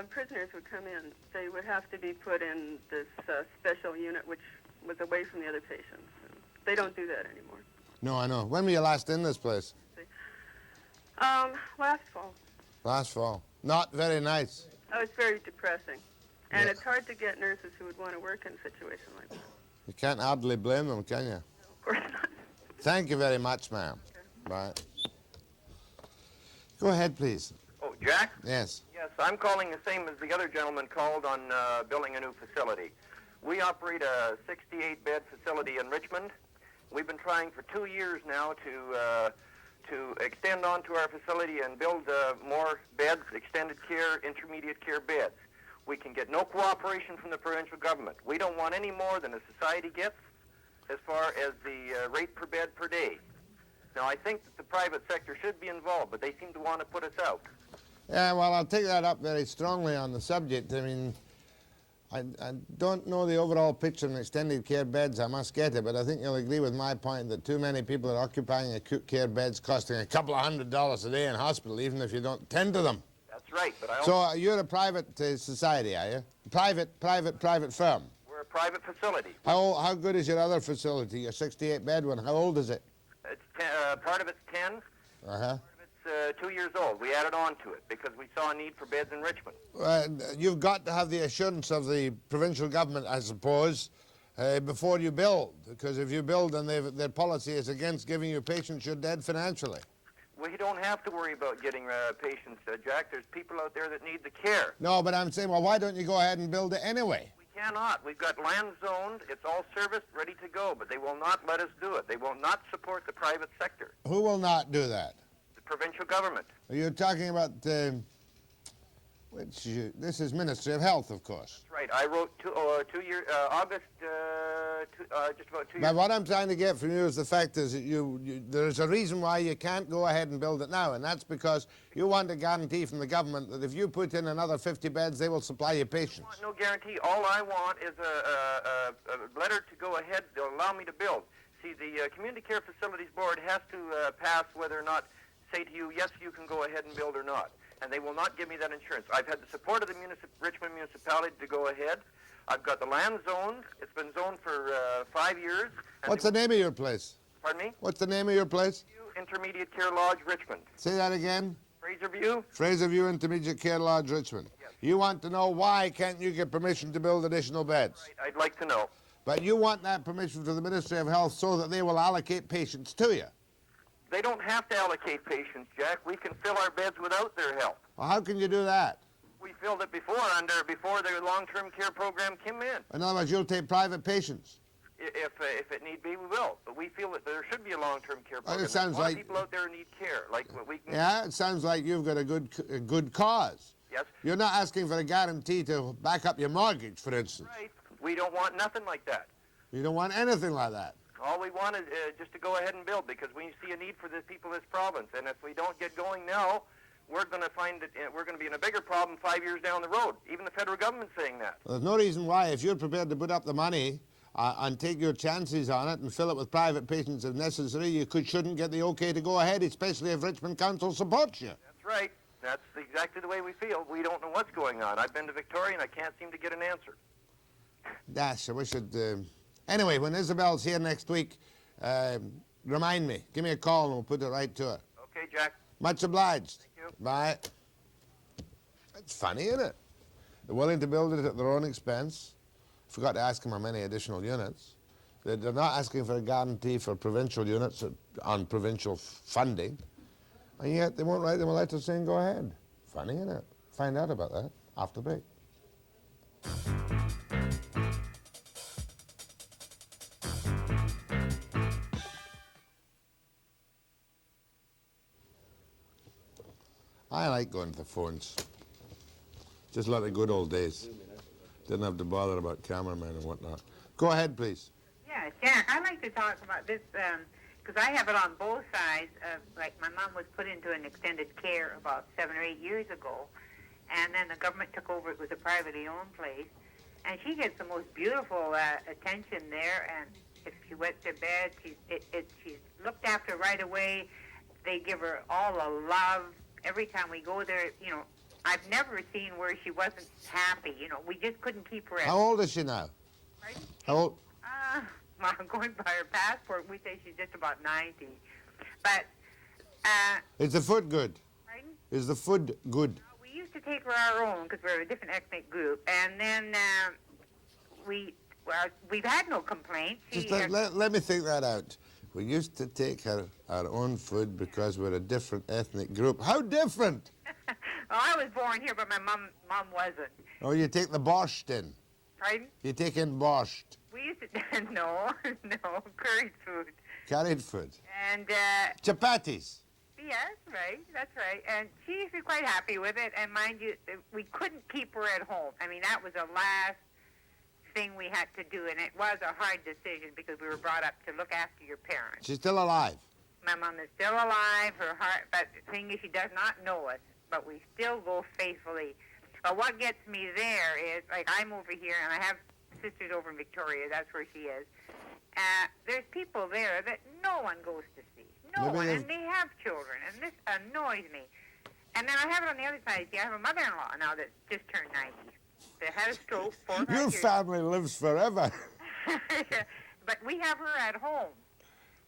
prisoners would come in, they would have to be put in this special unit, which was away from the other patients. They don't do that anymore.
No, I know. When were you last in this place?
Last fall.
Last fall. Not very nice.
Oh, it's very depressing. And it's hard to get nurses who would want to work in a situation like that.
You can't hardly blame them, can you?
No, of course not.
Thank you very much, ma'am. Okay. Bye. Go ahead, please.
Oh, Jack?
Yes.
Yes, I'm calling the same as the other gentleman called on building a new facility. We operate a 68-bed facility in Richmond. We've been trying for 2 years now to extend onto our facility and build more beds, extended care, intermediate care beds. We can get no cooperation from the provincial government. We don't want any more than the society gets as far as the rate per bed per day. Now, I think that the private sector should be involved, but they seem to want to put us out.
Yeah, well, I'll take that up very strongly on the subject. I mean, I don't know the overall picture in extended care beds, I must get it, but I think you'll agree with my point that too many people are occupying acute care beds costing a couple of $100 a day in hospital, even if you don't tend to them.
That's right, but I also...
So you're a private society, are you? Private firm?
We're a private facility.
How good is your other facility, your 68-bed one? How old is it?
It's part of it's 10,
Uh-huh.
it's 2 years old. We added on to it because we saw a need for beds in Richmond.
You've got to have the assurance of the provincial government, I suppose, before you build. Because if you build and their policy is against giving you patients, you're dead financially.
We don't have to worry about getting patients, Jack. There's people out there that need the care.
No, but I'm saying, well, why don't you go ahead and build it anyway?
We cannot. We've got land zoned. It's all serviced, ready to go, but they will not let us do it. They will not support the private sector.
Who will not do that?
The provincial government.
You're talking about, this is Ministry of Health, of course.
That's right. I wrote August, just about 2 years.
But what I'm trying to get from you is the fact is that there's a reason why you can't go ahead and build it now, and that's because you want a guarantee from the government that if you put in another 50 beds, they will supply you patients.
I want no guarantee. All I want is a letter to go ahead. They'll allow me to build. See, the Community Care Facilities Board has to pass whether or not, say to you, yes, you can go ahead and build or not. And they will not give me that insurance. I've had the support of the Richmond municipality to go ahead. I've got the land zoned. It's been zoned for 5 years.
What's the name of your place?
Pardon me?
What's the name of your place?
Intermediate Care Lodge, Richmond.
Say that again.
Fraserview?
Fraserview Intermediate Care Lodge, Richmond.
Yes.
You want to know why can't you get permission to build additional beds?
Right. I'd like to know.
But you want that permission from the Ministry of Health so that they will allocate patients to you.
They don't have to allocate patients, Jack. We can fill our beds without their help.
Well, how can you do that?
We filled it before the long-term care program came in.
In other words, you'll take private patients.
If it need be, we will. But we feel that there should be a long-term care program.
It sounds
a lot
like
of people out there need care. Like what we can.
Yeah, it sounds like you've got a good cause.
Yes.
You're not asking for a guarantee to back up your mortgage, for instance.
Right. We don't want nothing like that.
You don't want anything like that.
All we want is just to go ahead and build because we see a need for the people of this province. And if we don't get going now, we're going to find that we're going to be in a bigger problem 5 years down the road. Even the federal government's saying that.
Well, there's no reason why, if you're prepared to put up the money and take your chances on it and fill it with private patients if necessary, you shouldn't get the okay to go ahead, especially if Richmond Council supports you.
That's right. That's exactly the way we feel. We don't know what's going on. I've been to Victoria and I can't seem to get an answer.
Dash, I wish it... Anyway, when Isabel's here next week, remind me. Give me a call and we'll put it right to her.
Okay, Jack.
Much obliged.
Thank you.
Bye. It's funny, isn't it? They're willing to build it at their own expense. Forgot to ask them how many additional units. They're not asking for a guarantee for provincial units on provincial funding. And yet they won't write them a letter saying go ahead. Funny, isn't it? Find out about that after the break. I like going to the phones. Just like the good old days. Didn't have to bother about cameramen and whatnot. Go ahead, please.
Yeah, Jack, I'd like to talk about this because I have it on both sides. Like my mom was put into an extended care about 7 or 8 years ago, and then the government took over. It was a privately owned place, and she gets the most beautiful attention there. And if she wets her bed, she's looked after right away. They give her all the love. Every time we go there, you know, I've never seen where she wasn't happy. You know, we just couldn't keep her at.
How old is she now?
Pardon?
How old?
Well, going by her passport, we say she's just about 90. But,
Is the food good?
pardon?
Is the food good?
We used to take her our own because we're a different ethnic group. And then we've had no complaints.
Just let me think that out. We used to take her our own food because we're a different ethnic group. How different?
Well, I was born here, but my mom wasn't.
Oh, you take the borscht in.
Pardon?
You take in borscht.
We used to, no, curried food.
Carried food.
And,
Chapatis.
yes, right, that's right. And she used to be quite happy with it. And mind you, we couldn't keep her at home. I mean, that was the last thing we had to do. And it was a hard decision because we were brought up to look after your parents.
She's still alive.
My mom is still alive, her heart, but the thing is she does not know us, but we still go faithfully. But what gets me there is, like, I'm over here, and I have sisters over in Victoria, that's where she is. There's people there that no one goes to see. No one, and they have children, and this annoys me. And then I have it on the other side. See, I have a mother-in-law now that's just turned 90. that had a stroke 4 or 5
Your
years.
family lives forever.
But we have her at home.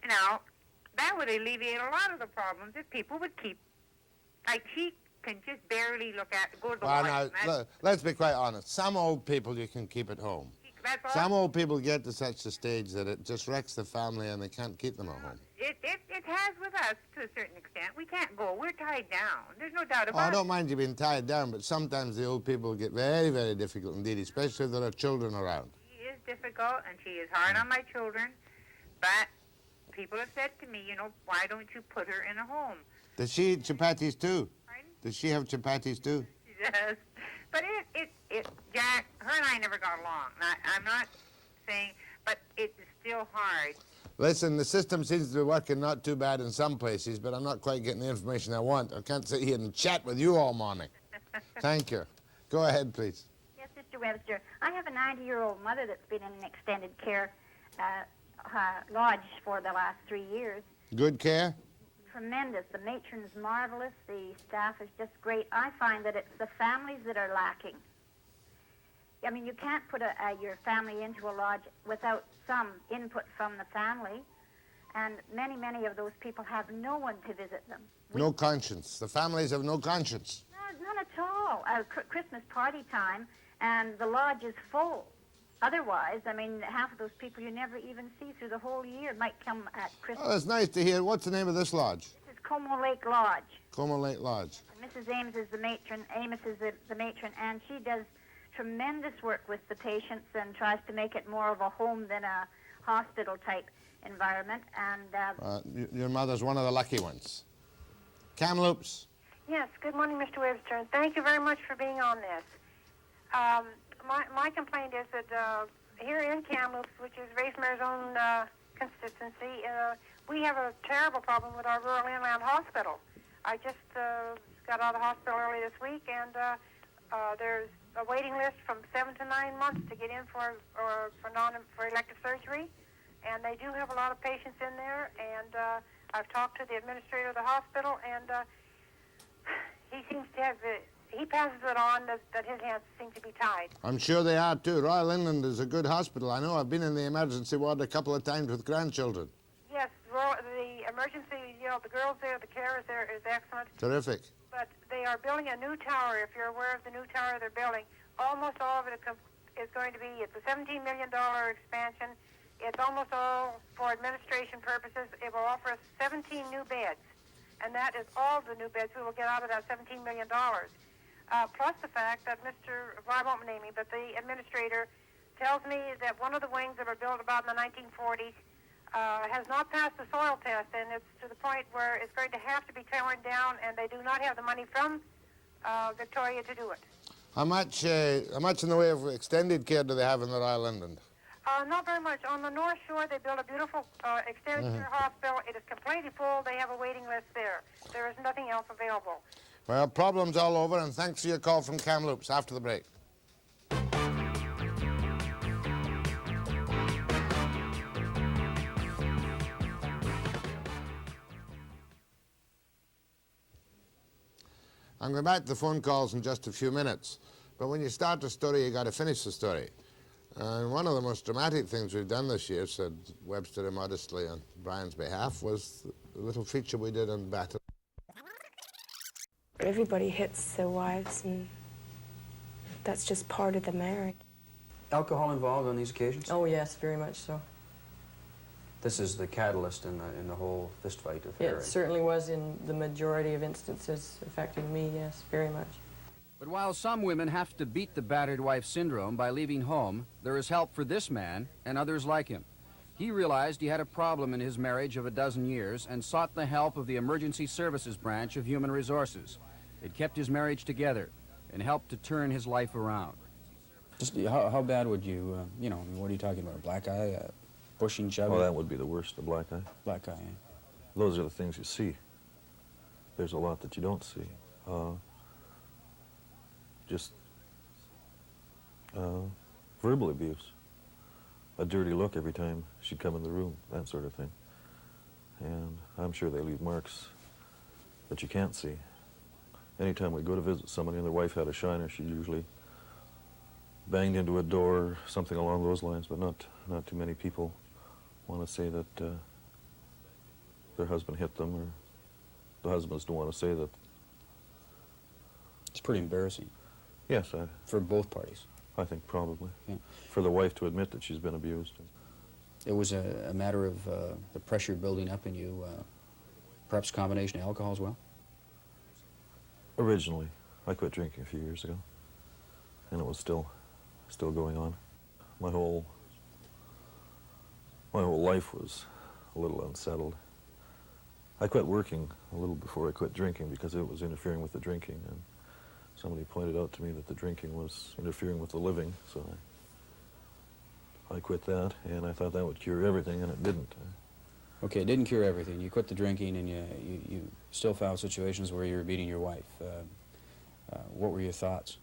Now, that would alleviate a lot of the problems if people would keep, like she can just barely go to the
Well,
lodge.
now, let's be quite honest. Some old people you can keep at home.
That's all.
Some old people get to such a stage that it just wrecks the family and they can't keep them at home.
It has with us to a certain extent. We can't go. We're tied down. There's no doubt
Oh,
about
I
it.
don't mind you being tied down, but sometimes the old people get very, very difficult indeed, especially if there are children around.
She is difficult, and she is hard on my children, but people have said to me, you know, why don't you put her in a home?
Does she eat chapatis too?
Pardon?
Does she have chapatis too?
She does. But Jack, her and I never got along. I'm not saying, but it's still hard.
Listen, the system seems to be working not too bad in some places, but I'm not quite getting the information I want. I can't sit here and chat with you all morning. Thank you. Go ahead, please.
Yes, Mr. Webster. I have a 90-year-old mother that's been in an extended care lodge for the last 3 years.
Good care?
Tremendous. The matron is marvelous. The staff is just great. I find that it's the families that are lacking. I mean, you can't put your family into a lodge without some input from the family. And many, many of those people have no one to visit them.
No conscience. The families have no conscience.
No, none at all. Christmas party time, and the lodge is full. Otherwise, I mean, half of those people you never even see through the whole year might come at Christmas.
Oh, that's nice to hear. What's the name of this lodge?
This is Como Lake Lodge.
Como Lake Lodge.
Mrs. Ames is the matron. Amos is the matron, and she does tremendous work with the patients and tries to make it more of a home than a hospital-type environment. And
Your mother's one of the lucky ones. Kamloops.
Yes, good morning, Mr. Webster, and thank you very much for being on this. My complaint is that here in Kamloops, which is Racemere's own constituency, we have a terrible problem with our rural inland hospital. I just got out of the hospital early this week, and there's a waiting list from 7 to 9 months to get in for elective surgery, and they do have a lot of patients in there. And I've talked to the administrator of the hospital, and he seems to have he passes it on that his hands seem to be tied.
I'm sure they are too. Royal Inland is a good hospital. I know. I've been in the emergency ward a couple of times with grandchildren.
Yes, the emergency, the girls there, the care is there is excellent.
Terrific.
But they are building a new tower. If you're aware of the new tower they're building, almost all of it is going to be, it's a $17 million expansion. It's almost all for administration purposes. It will offer us 17 new beds, and that is all the new beds we will get out of that $17 million. Plus the fact that I won't name him, but the administrator tells me that one of the wings that were built about in the 1940s has not passed the soil test, and it's to the point where it's going to have to be torn down, and they do not have the money from Victoria to do it.
How much in the way of extended care do they have in the Royal Inland?
Not very much. On the North Shore, they built a beautiful extended care hospital. It is completely full. They have a waiting list there. There is nothing else available.
Well, problems all over, and thanks for your call from Kamloops. After the break. I'm going back to the phone calls in just a few minutes. But when you start a story, you got to finish the story. And one of the most dramatic things we've done this year, said Webster immodestly on Brian's behalf, was the little feature we did on batterer.
Everybody hits their wives, and that's just part of the marriage.
Alcohol involved on these occasions?
Oh, yes, very much so.
This is the catalyst in the whole fistfight affair.
It certainly was in the majority of instances affecting me, yes, very much.
But while some women have to beat the battered wife syndrome by leaving home, there is help for this man and others like him. He realized he had a problem in his marriage of 12 years and sought the help of the Emergency Services Branch of Human Resources. It kept his marriage together and helped to turn his life around.
Just how bad would you, what are you talking about, a black eye, pushing, shoving?
Well, that would be the worst, the black eye.
Black eye, yeah.
Those are the things you see. There's a lot that you don't see. Just verbal abuse, a dirty look every time she'd come in the room, that sort of thing. And I'm sure they leave marks that you can't see. Anytime we go to visit somebody and their wife had a shiner, she'd usually banged into a door, something along those lines, but not too many people want to say that their husband hit them, or the husbands don't want to say that.
It's pretty embarrassing.
Yes.
For both parties.
I think probably.
Yeah.
For the wife to admit that she's been abused.
It was a matter of the pressure building up in you, perhaps a combination of alcohol as well?
Originally. I quit drinking a few years ago, and it was still going on. My whole life was a little unsettled. I quit working a little before I quit drinking because it was interfering with the drinking, and somebody pointed out to me that the drinking was interfering with the living, so I quit that, and I thought that would cure everything, and it didn't.
Okay, it didn't cure everything. You quit the drinking, and you still found situations where you were beating your wife. What were your thoughts?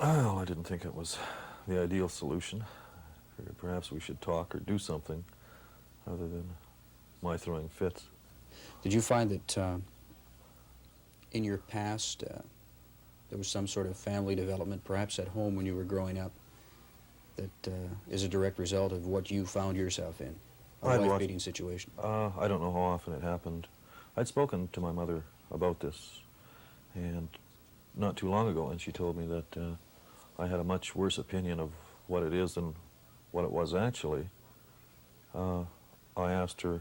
Oh, I didn't think it was the ideal solution. I figured perhaps we should talk or do something other than my throwing fits.
Did you find that in your past there was some sort of family development, perhaps at home when you were growing up, that is a direct result of what you found yourself in, a wife-beating situation?
I don't know how often it happened. I'd spoken to my mother about this, and not too long ago, and she told me that I had a much worse opinion of what it is than what it was actually. I asked her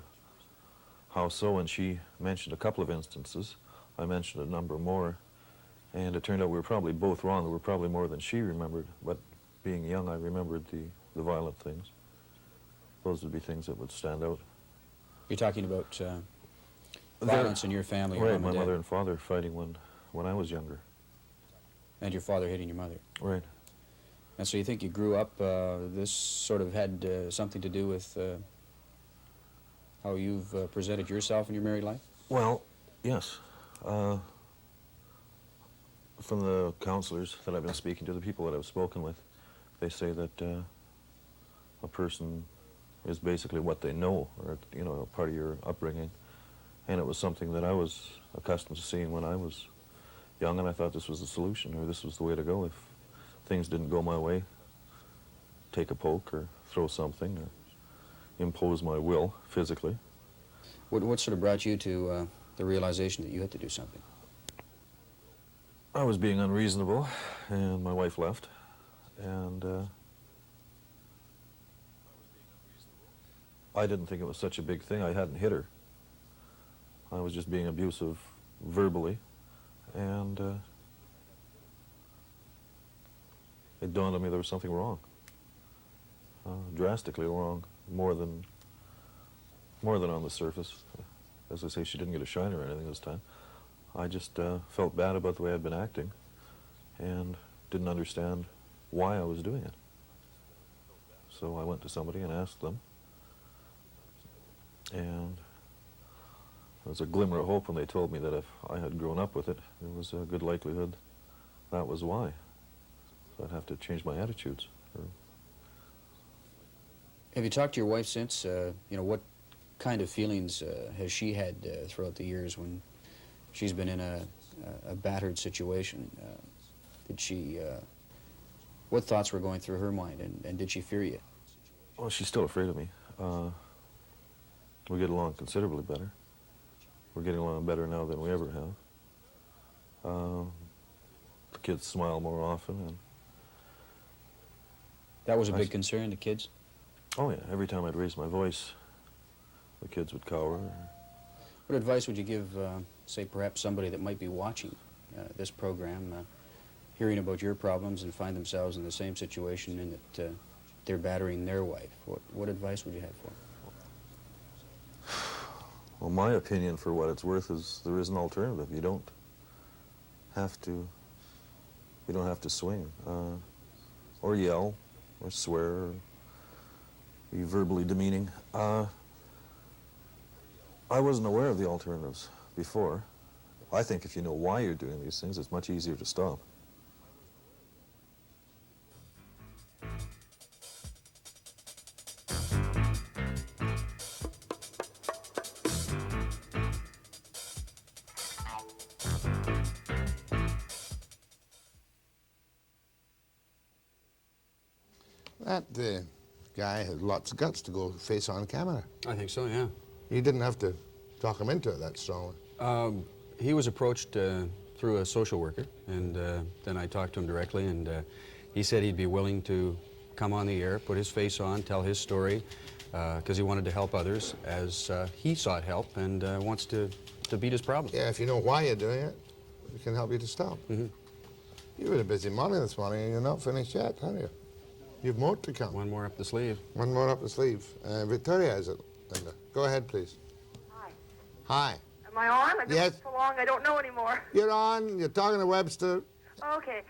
how so, and she mentioned a couple of instances. I mentioned a number more, and it turned out we were probably both wrong. There were probably more than she remembered, but being young, I remembered the violent things. Those would be things that would stand out.
You're talking about violence in your family, your
right,
mom and
my mother
dad.
and father fighting when I was younger.
And your father hitting your mother.
Right.
And so you think you grew up, this sort of had something to do with how you've presented yourself in your married life?
Well, yes. From the counselors that I've been speaking to, the people that I've spoken with, they say that a person is basically what they know, or, you know, a part of your upbringing. And it was something that I was accustomed to seeing when I was young, and I thought this was the solution, or this was the way to go. If things didn't go my way, take a poke or throw something or impose my will physically.
What sort of brought you to the realization that you had to do something?
I was being unreasonable, and my wife left, and I didn't think it was such a big thing. I hadn't hit her. I was just being abusive verbally, and it dawned on me there was something wrong, drastically wrong, more than on the surface. As I say, she didn't get a shine or anything this time. I just felt bad about the way I'd been acting and didn't understand why I was doing it. So I went to somebody and asked them, and there was a glimmer of hope when they told me that if I had grown up with it, there was a good likelihood that was why. So I'd have to change my attitudes.
Have you talked to your wife since? You know, what kind of feelings has she had throughout the years when she's been in a battered situation? Did she, what thoughts were going through her mind, and did she fear you?
Well, she's still afraid of me. We get along considerably better. We're getting along better now than we ever have. The kids smile more often. And
that was a big concern, the kids?
Oh, yeah. Every time I'd raise my voice, the kids would cower.
What advice would you give, say, perhaps somebody that might be watching this program, hearing about your problems and find themselves in the same situation and that they're battering their wife? What advice would you have for them?
Well, my opinion, for what it's worth, is there is an alternative. You don't have to swing, or yell, or swear, or be verbally demeaning. I wasn't aware of the alternatives before. I think if you know why you're doing these things, it's much easier to stop.
That guy has lots of guts to go face on camera.
I think so, yeah.
You didn't have to talk him into it that strongly.
He was approached through a social worker, and then I talked to him directly, and he said he'd be willing to come on the air, put his face on, tell his story, because he wanted to help others as he sought help and wants to beat his problem.
Yeah, if you know why you're doing it, we can help you to stop.
Mm-hmm.
You've had a busy morning this morning, and you're not finished yet, have you? You've more to come.
One more up the sleeve.
One more up the sleeve. Victoria, is it, Linda? Go ahead, please.
Hi.
Hi.
Am I on? I've been
Yes.
so long, I don't know anymore.
You're on. You're talking to Webster.
Okay.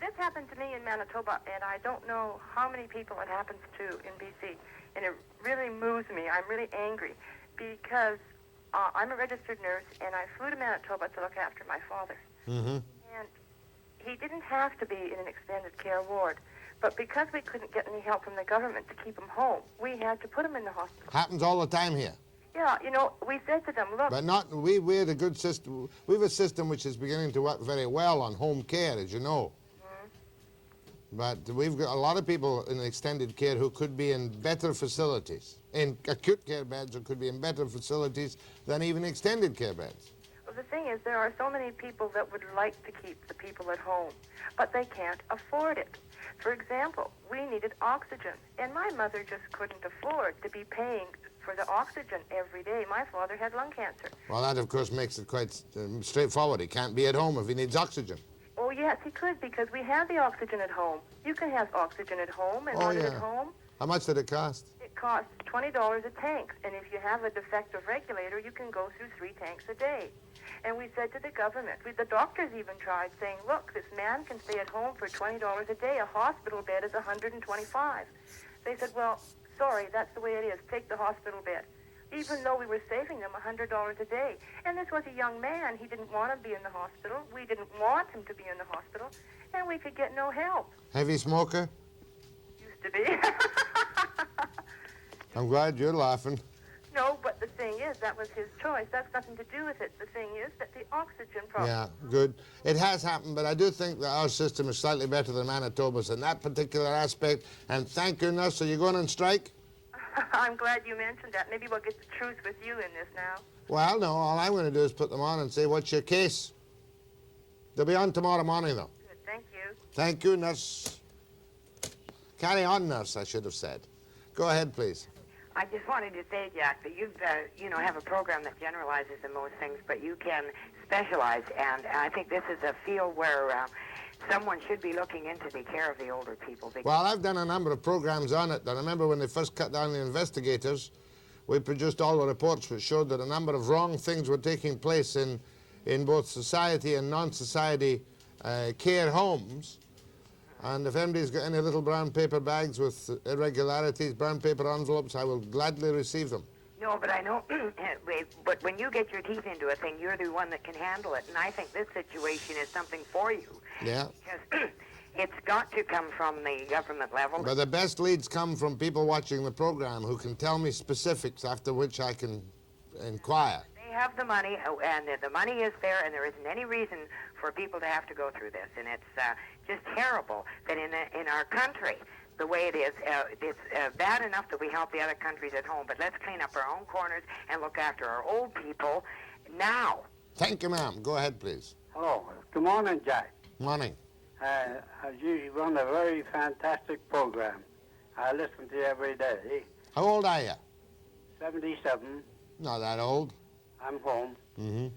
This happened to me in Manitoba, and I don't know how many people it happens to in BC. And it really moves me. I'm really angry because I'm a registered nurse, and I flew to Manitoba to look after my father.
Mm-hmm.
And he didn't have to be in an extended care ward. But because we couldn't get any help from the government to keep him home, we had to put him in the hospital.
Happens all the time here.
Yeah, you know, we said to them, look...
But not, we had a good system. We have a system which is beginning to work very well on home care, as you know. But we've got a lot of people in extended care who could be in better facilities, in acute care beds, who could be in better facilities than even extended care beds.
Well, the thing is, there are so many people that would like to keep the people at home, but they can't afford it. For example, we needed oxygen, and my mother just couldn't afford to be paying for the oxygen every day. My father had lung cancer.
Well, that, of course, makes it quite straightforward. He can't be at home if he needs oxygen.
Oh, yes, he could, because we have the oxygen at home. You can have oxygen at home and run it at home.
How much did it cost?
It costs $20 a tank, and if you have a defective regulator, you can go through 3 tanks a day. And we said to the government, the doctors even tried saying, look, this man can stay at home for $20 a day. A hospital bed is $125. They said, well, sorry, that's the way it is. Take the hospital bed. Even though we were saving them $100 a day. And this was a young man. He didn't want to be in the hospital. We didn't want him to be in the hospital. And we could get no help.
Heavy smoker?
Used to be.
I'm glad you're laughing.
No, but the thing is, that was his choice. That's nothing to do with it. The thing is that the oxygen problem...
Yeah, good. It has happened, but I do think that our system is slightly better than Manitoba's in that particular aspect. And thank goodness. Are you going on strike?
I'm glad you mentioned that. Maybe we'll get the truth with you in this now.
Well, no, all I'm going to do is put them on and say, what's your case? They'll be on tomorrow morning, though.
Good, thank you.
Thank you, nurse. Carry on, nurse, I should have said. Go ahead, please.
I just wanted to say, Jack, that you have a program that generalizes in most things, but you can specialize, and I think this is a field where someone should be looking into the care of the older people.
Well, I've done a number of programs on it. I remember when they first cut down the investigators, we produced all the reports which showed that a number of wrong things were taking place in both society and non-society care homes. And if anybody's got any little brown paper bags with irregularities, brown paper envelopes, I will gladly receive them.
No, but I know, but when you get your teeth into a thing, you're the one that can handle it. And I think this situation is something for you.
Yeah.
Because it's got to come from the government level.
But the best leads come from people watching the program who can tell me specifics after which I can inquire.
They have the money, and the money is there, and there isn't any reason for people to have to go through this. And it's just terrible that in our country, the way it is, it's bad enough that we help the other countries at home, but let's clean up our own corners and look after our old people now.
Thank you, ma'am. Go ahead, please.
Hello. Good morning, Jack.
Morning.
As usual, run a very fantastic program. I listen to you every day.
How old are you?
77.
Not that old.
I'm home.
Mm-hmm.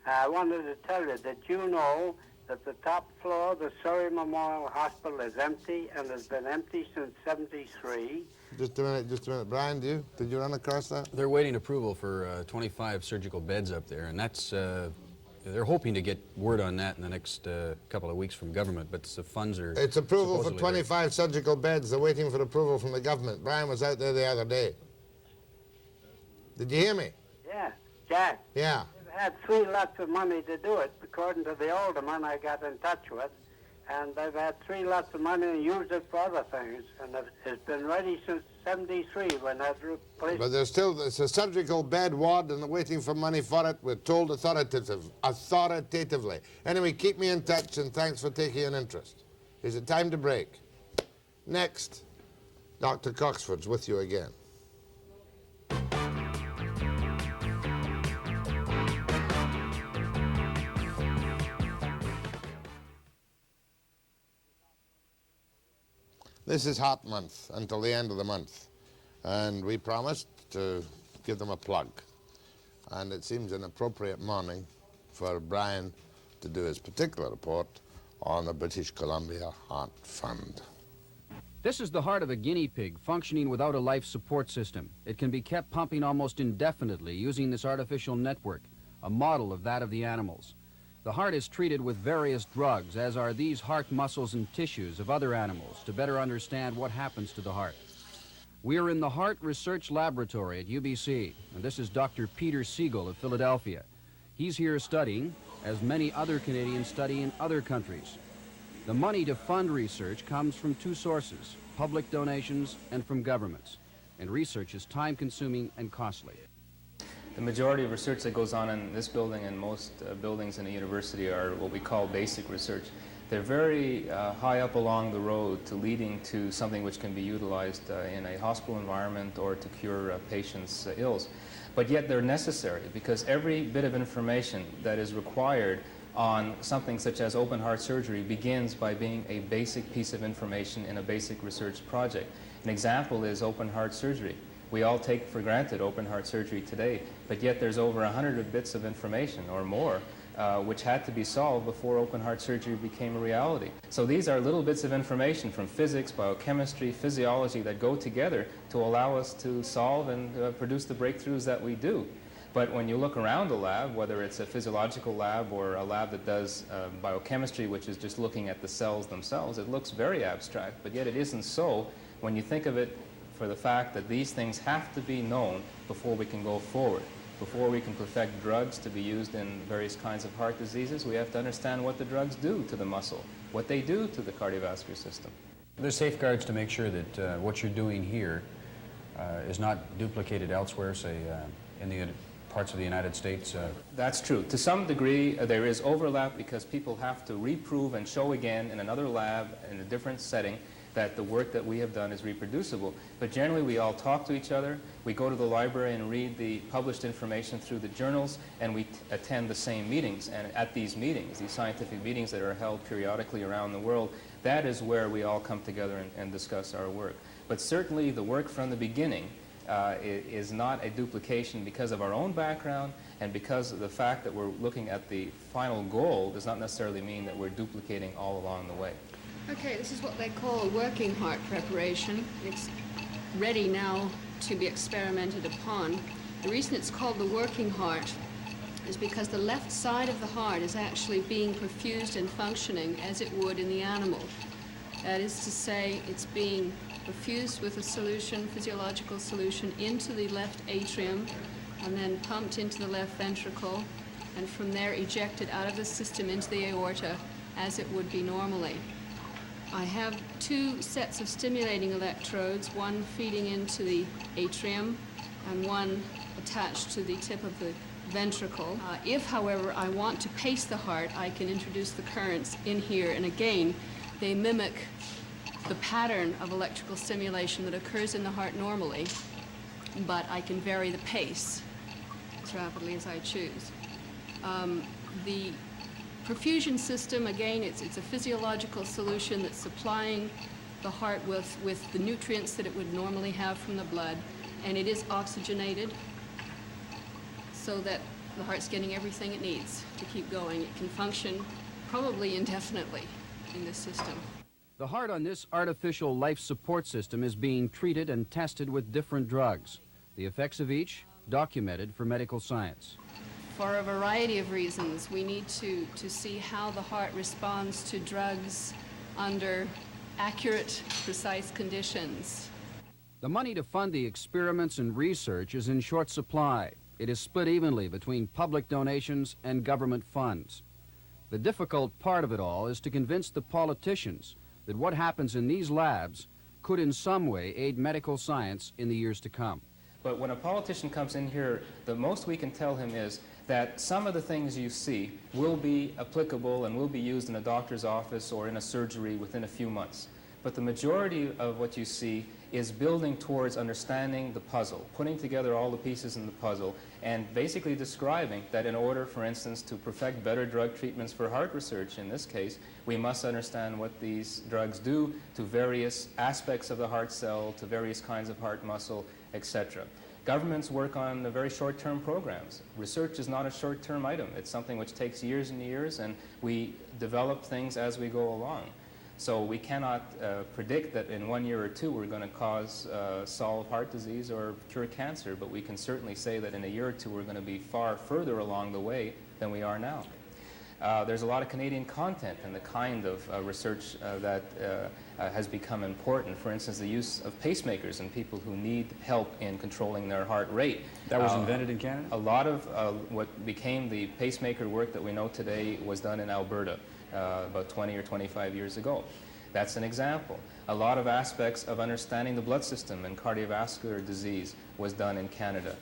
I wanted to tell you that you know that the top floor of the Surrey Memorial Hospital is empty and has been empty since '73.
Just a minute. Brian, did you run across that?
They're waiting approval for 25 surgical beds up there, and that's, they're hoping to get word on that in the next couple of weeks from government, but the funds are...
It's approval for 25 surgical beds. They're waiting for approval from the government. Brian was out there the other day. Did you hear me?
Yeah, Jack.
Yeah.
They've had 3 lots of money to do it, according to the alderman I got in touch with. And they've had 3 lots of money and used it for other things. And it's been ready since '73 when that replaced.
But it's a surgical bed ward and they're waiting for money for it. We're told authoritatively. Anyway, keep me in touch and thanks for taking an interest. Is it time to break? Next, Dr. Coxford's with you again. This is Heart Month until the end of the month, and we promised to give them a plug. And it seems an appropriate morning for Brian to do his particular report on the British Columbia Heart Fund.
This is the heart of a guinea pig functioning without a life support system. It can be kept pumping almost indefinitely using this artificial network, a model of that of the animals. The heart is treated with various drugs, as are these heart muscles and tissues of other animals, to better understand what happens to the heart. We are in the Heart Research Laboratory at UBC, and this is Dr. Peter Siegel of Philadelphia. He's here studying, as many other Canadians study in other countries. The money to fund research comes from two sources, public donations and from governments. And research is time-consuming and costly.
The majority of research that goes on in this building and most buildings in a university are what we call basic research. They're very high up along the road to leading to something which can be utilized in a hospital environment or to cure patients' ills. But yet they're necessary because every bit of information that is required on something such as open heart surgery begins by being a basic piece of information in a basic research project. An example is open heart surgery. We all take for granted open heart surgery today, but yet there's over 100 bits of information or more which had to be solved before open heart surgery became a reality. So these are little bits of information from physics, biochemistry, physiology that go together to allow us to solve and produce the breakthroughs that we do. But when you look around a lab, whether it's a physiological lab or a lab that does biochemistry, which is just looking at the cells themselves, it looks very abstract, but yet it isn't so when you think of it for the fact that these things have to be known before we can go forward. Before we can perfect drugs to be used in various kinds of heart diseases, we have to understand what the drugs do to the muscle, what they do to the cardiovascular system.
There's safeguards to make sure that what you're doing here is not duplicated elsewhere, say in the parts of the United States.
That's true. To some degree, there is overlap because people have to reprove and show again in another lab in a different setting that the work that we have done is reproducible. But generally, we all talk to each other. We go to the library and read the published information through the journals, and we attend the same meetings. And at these meetings, these scientific meetings that are held periodically around the world, that is where we all come together and discuss our work. But certainly, the work from the beginning is not a duplication because of our own background, and because of the fact that we're looking at the final goal does not necessarily mean that we're duplicating all along the way.
Okay, this is what they call working heart preparation. It's ready now to be experimented upon. The reason it's called the working heart is because the left side of the heart is actually being perfused and functioning as it would in the animal. That is to say, it's being perfused with a solution, physiological solution, into the left atrium and then pumped into the left ventricle, and from there ejected out of the system into the aorta as it would be normally. I have two sets of stimulating electrodes, one feeding into the atrium and one attached to the tip of the ventricle. If, however, I want to pace the heart, I can introduce the currents in here, and again, they mimic the pattern of electrical stimulation that occurs in the heart normally, but I can vary the pace as rapidly as I choose. The perfusion system, again, it's a physiological solution that's supplying the heart with the nutrients that it would normally have from the blood, and it is oxygenated so that the heart's getting everything it needs to keep going. It can function probably indefinitely in this system.
The heart on this artificial life support system is being treated and tested with different drugs. The effects of each documented for medical science.
For a variety of reasons, we need to see how the heart responds to drugs under accurate, precise conditions.
The money to fund the experiments and research is in short supply. It is split evenly between public donations and government funds. The difficult part of it all is to convince the politicians that what happens in these labs could in some way aid medical science in the years to come.
But when a politician comes in here, the most we can tell him is that some of the things you see will be applicable and will be used in a doctor's office or in a surgery within a few months. But the majority of what you see is building towards understanding the puzzle, putting together all the pieces in the puzzle, and basically describing that in order, for instance, to perfect better drug treatments for heart research, in this case, we must understand what these drugs do to various aspects of the heart cell, to various kinds of heart muscle, etc. Governments work on very short-term programs. Research is not a short-term item. It's something which takes years and years, and we develop things as we go along. So we cannot predict that in 1 year or two we're going to solve heart disease or cure cancer, but we can certainly say that in a year or two we're going to be far further along the way than we are now. There's a lot of Canadian content in the kind of research that has become important. For instance, the use of pacemakers in people who need help in controlling their heart rate.
That was invented in Canada?
A lot of what became the pacemaker work that we know today was done in Alberta about 20 or 25 years ago. That's an example. A lot of aspects of understanding the blood system and cardiovascular disease was done in Canada.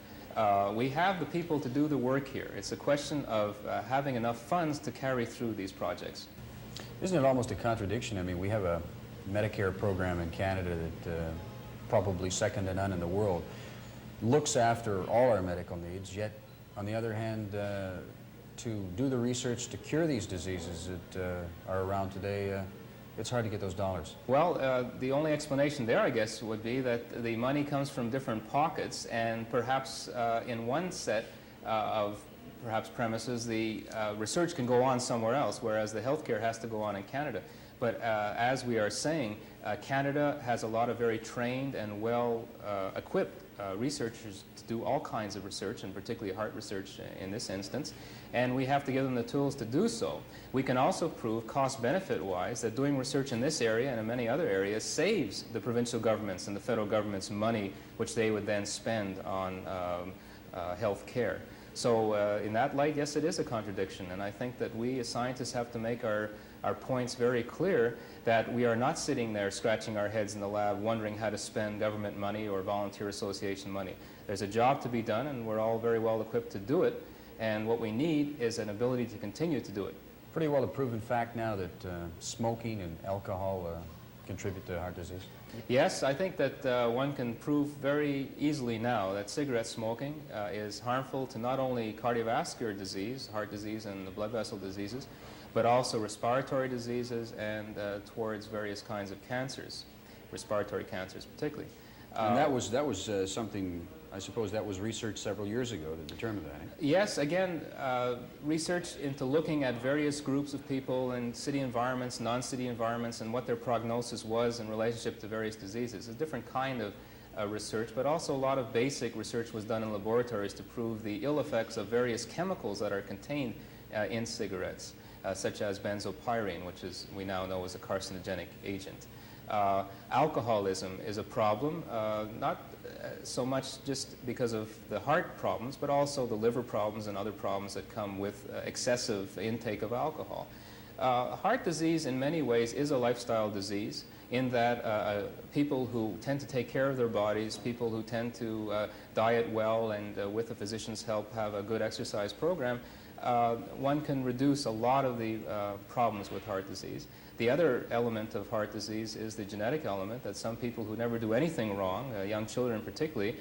We have the people to do the work here. It's a question of having enough funds to carry through these projects.
Isn't it almost a contradiction? I mean, we have a Medicare program in Canada that probably second to none in the world looks after all our medical needs, yet on the other hand, to do the research to cure these diseases that are around today, it's hard to get those dollars.
Well, the only explanation there, I guess, would be that the money comes from different pockets, and perhaps in one set of perhaps premises, the research can go on somewhere else, whereas the healthcare has to go on in Canada. But as we are saying, Canada has a lot of very trained and well-equipped researchers to do all kinds of research, and particularly heart research in this instance, and we have to give them the tools to do so. We can also prove cost-benefit-wise that doing research in this area and in many other areas saves the provincial governments and the federal government's money, which they would then spend on health care. So in that light, yes, it is a contradiction, and I think that we as scientists have to make our points very clear that we are not sitting there scratching our heads in the lab wondering how to spend government money or volunteer association money. There's a job to be done, and we're all very well equipped to do it, and what we need is an ability to continue to do it.
Pretty well a proven fact now that smoking and alcohol contribute to heart disease?
Yes, I think that one can prove very easily now that cigarette smoking is harmful to not only cardiovascular disease, heart disease and the blood vessel diseases, but also respiratory diseases and towards various kinds of cancers, respiratory cancers particularly.
And that was something, I suppose that was researched several years ago to determine that, eh?
Yes, again, research into looking at various groups of people in city environments, non-city environments, and what their prognosis was in relationship to various diseases. It's a different kind of research, but also a lot of basic research was done in laboratories to prove the ill effects of various chemicals that are contained in cigarettes, such as benzopyrene, which we now know is a carcinogenic agent. Alcoholism is a problem, not so much just because of the heart problems, but also the liver problems and other problems that come with excessive intake of alcohol. Heart disease in many ways is a lifestyle disease in that people who tend to take care of their bodies, people who tend to diet well and with a physician's help have a good exercise program, one can reduce a lot of the problems with heart disease. The other element of heart disease is the genetic element, that some people who never do anything wrong, young children particularly,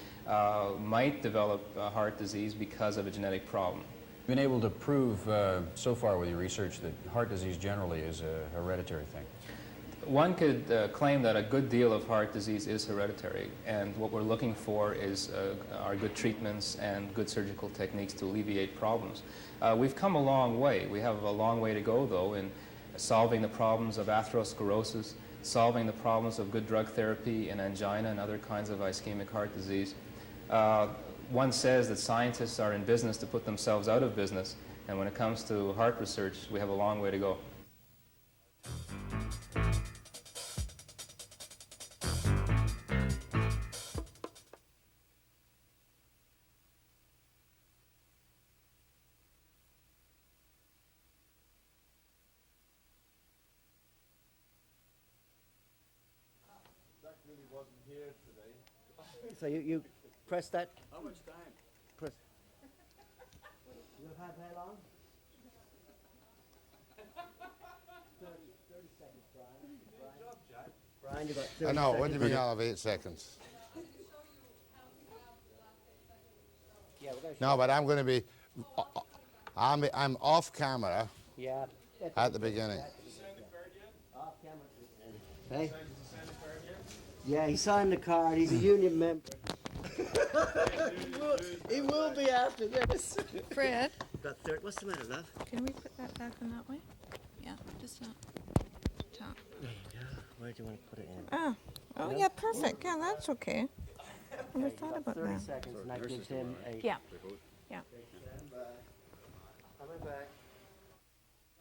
might develop heart disease because of a genetic problem.
Been able to prove so far with your research that heart disease generally is a hereditary thing?
One could claim that a good deal of heart disease is hereditary, and what we're looking for is are good treatments and good surgical techniques to alleviate problems. We've come a long way. We have a long way to go, though, in solving the problems of atherosclerosis, solving the problems of good drug therapy in angina and other kinds of ischemic heart disease. One says that scientists are in business to put themselves out of business, and when it comes to heart research, we have a long way to go.
So you press that?
How much time?
Press. You'll have how long? 30 seconds, Brian.
Good job, Chad.
Brian, you've got 30
I know, what do you mean
seconds.
I'll have 8 seconds?
Yeah, we're going to
No, but I'm going to be, I'm off camera
Yeah.
at the beginning.
Off camera. Hey? Yeah, he signed the card. He's a union member. he will be after this.
Fred?
Got third. What's the matter, love?
Can we put that back in that way? Yeah, just not top.
There you go. Where do you want to put it in?
Oh, yeah, perfect. Yeah, that's okay. I never thought about
30
that.
seconds, and that gives him a...
Yeah. Yeah.
Coming back.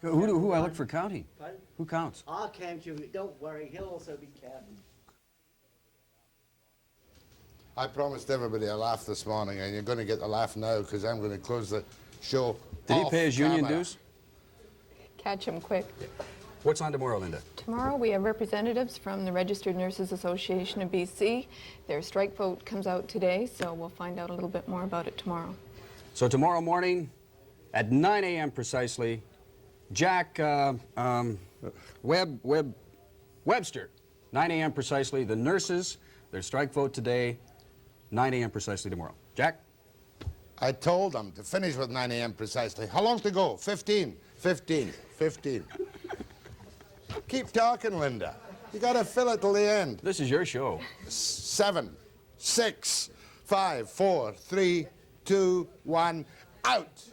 Who I look for counting?
Pardon?
Who counts?
I'll count you. Don't worry. He'll also be counting.
I promised everybody a laugh this morning, and you're going to get the laugh now because I'm going to close the show.
Did he
off
pay his union
camera.
dues?
Catch him quick.
What's on tomorrow, Linda?
Tomorrow we have representatives from the Registered Nurses Association of BC. Their strike vote comes out today, so we'll find out a little bit more about it tomorrow.
So tomorrow morning at 9 a.m. precisely, Jack Webster, 9 a.m. precisely. The nurses, their strike vote today, 9 a.m. precisely tomorrow. Jack?
I told them to finish with 9 a.m. precisely. How long to go? 15, 15, 15. Keep talking, Linda. You got to fill it till the end.
This is your show.
7, 6, 5, 4, 3, 2, 1, out.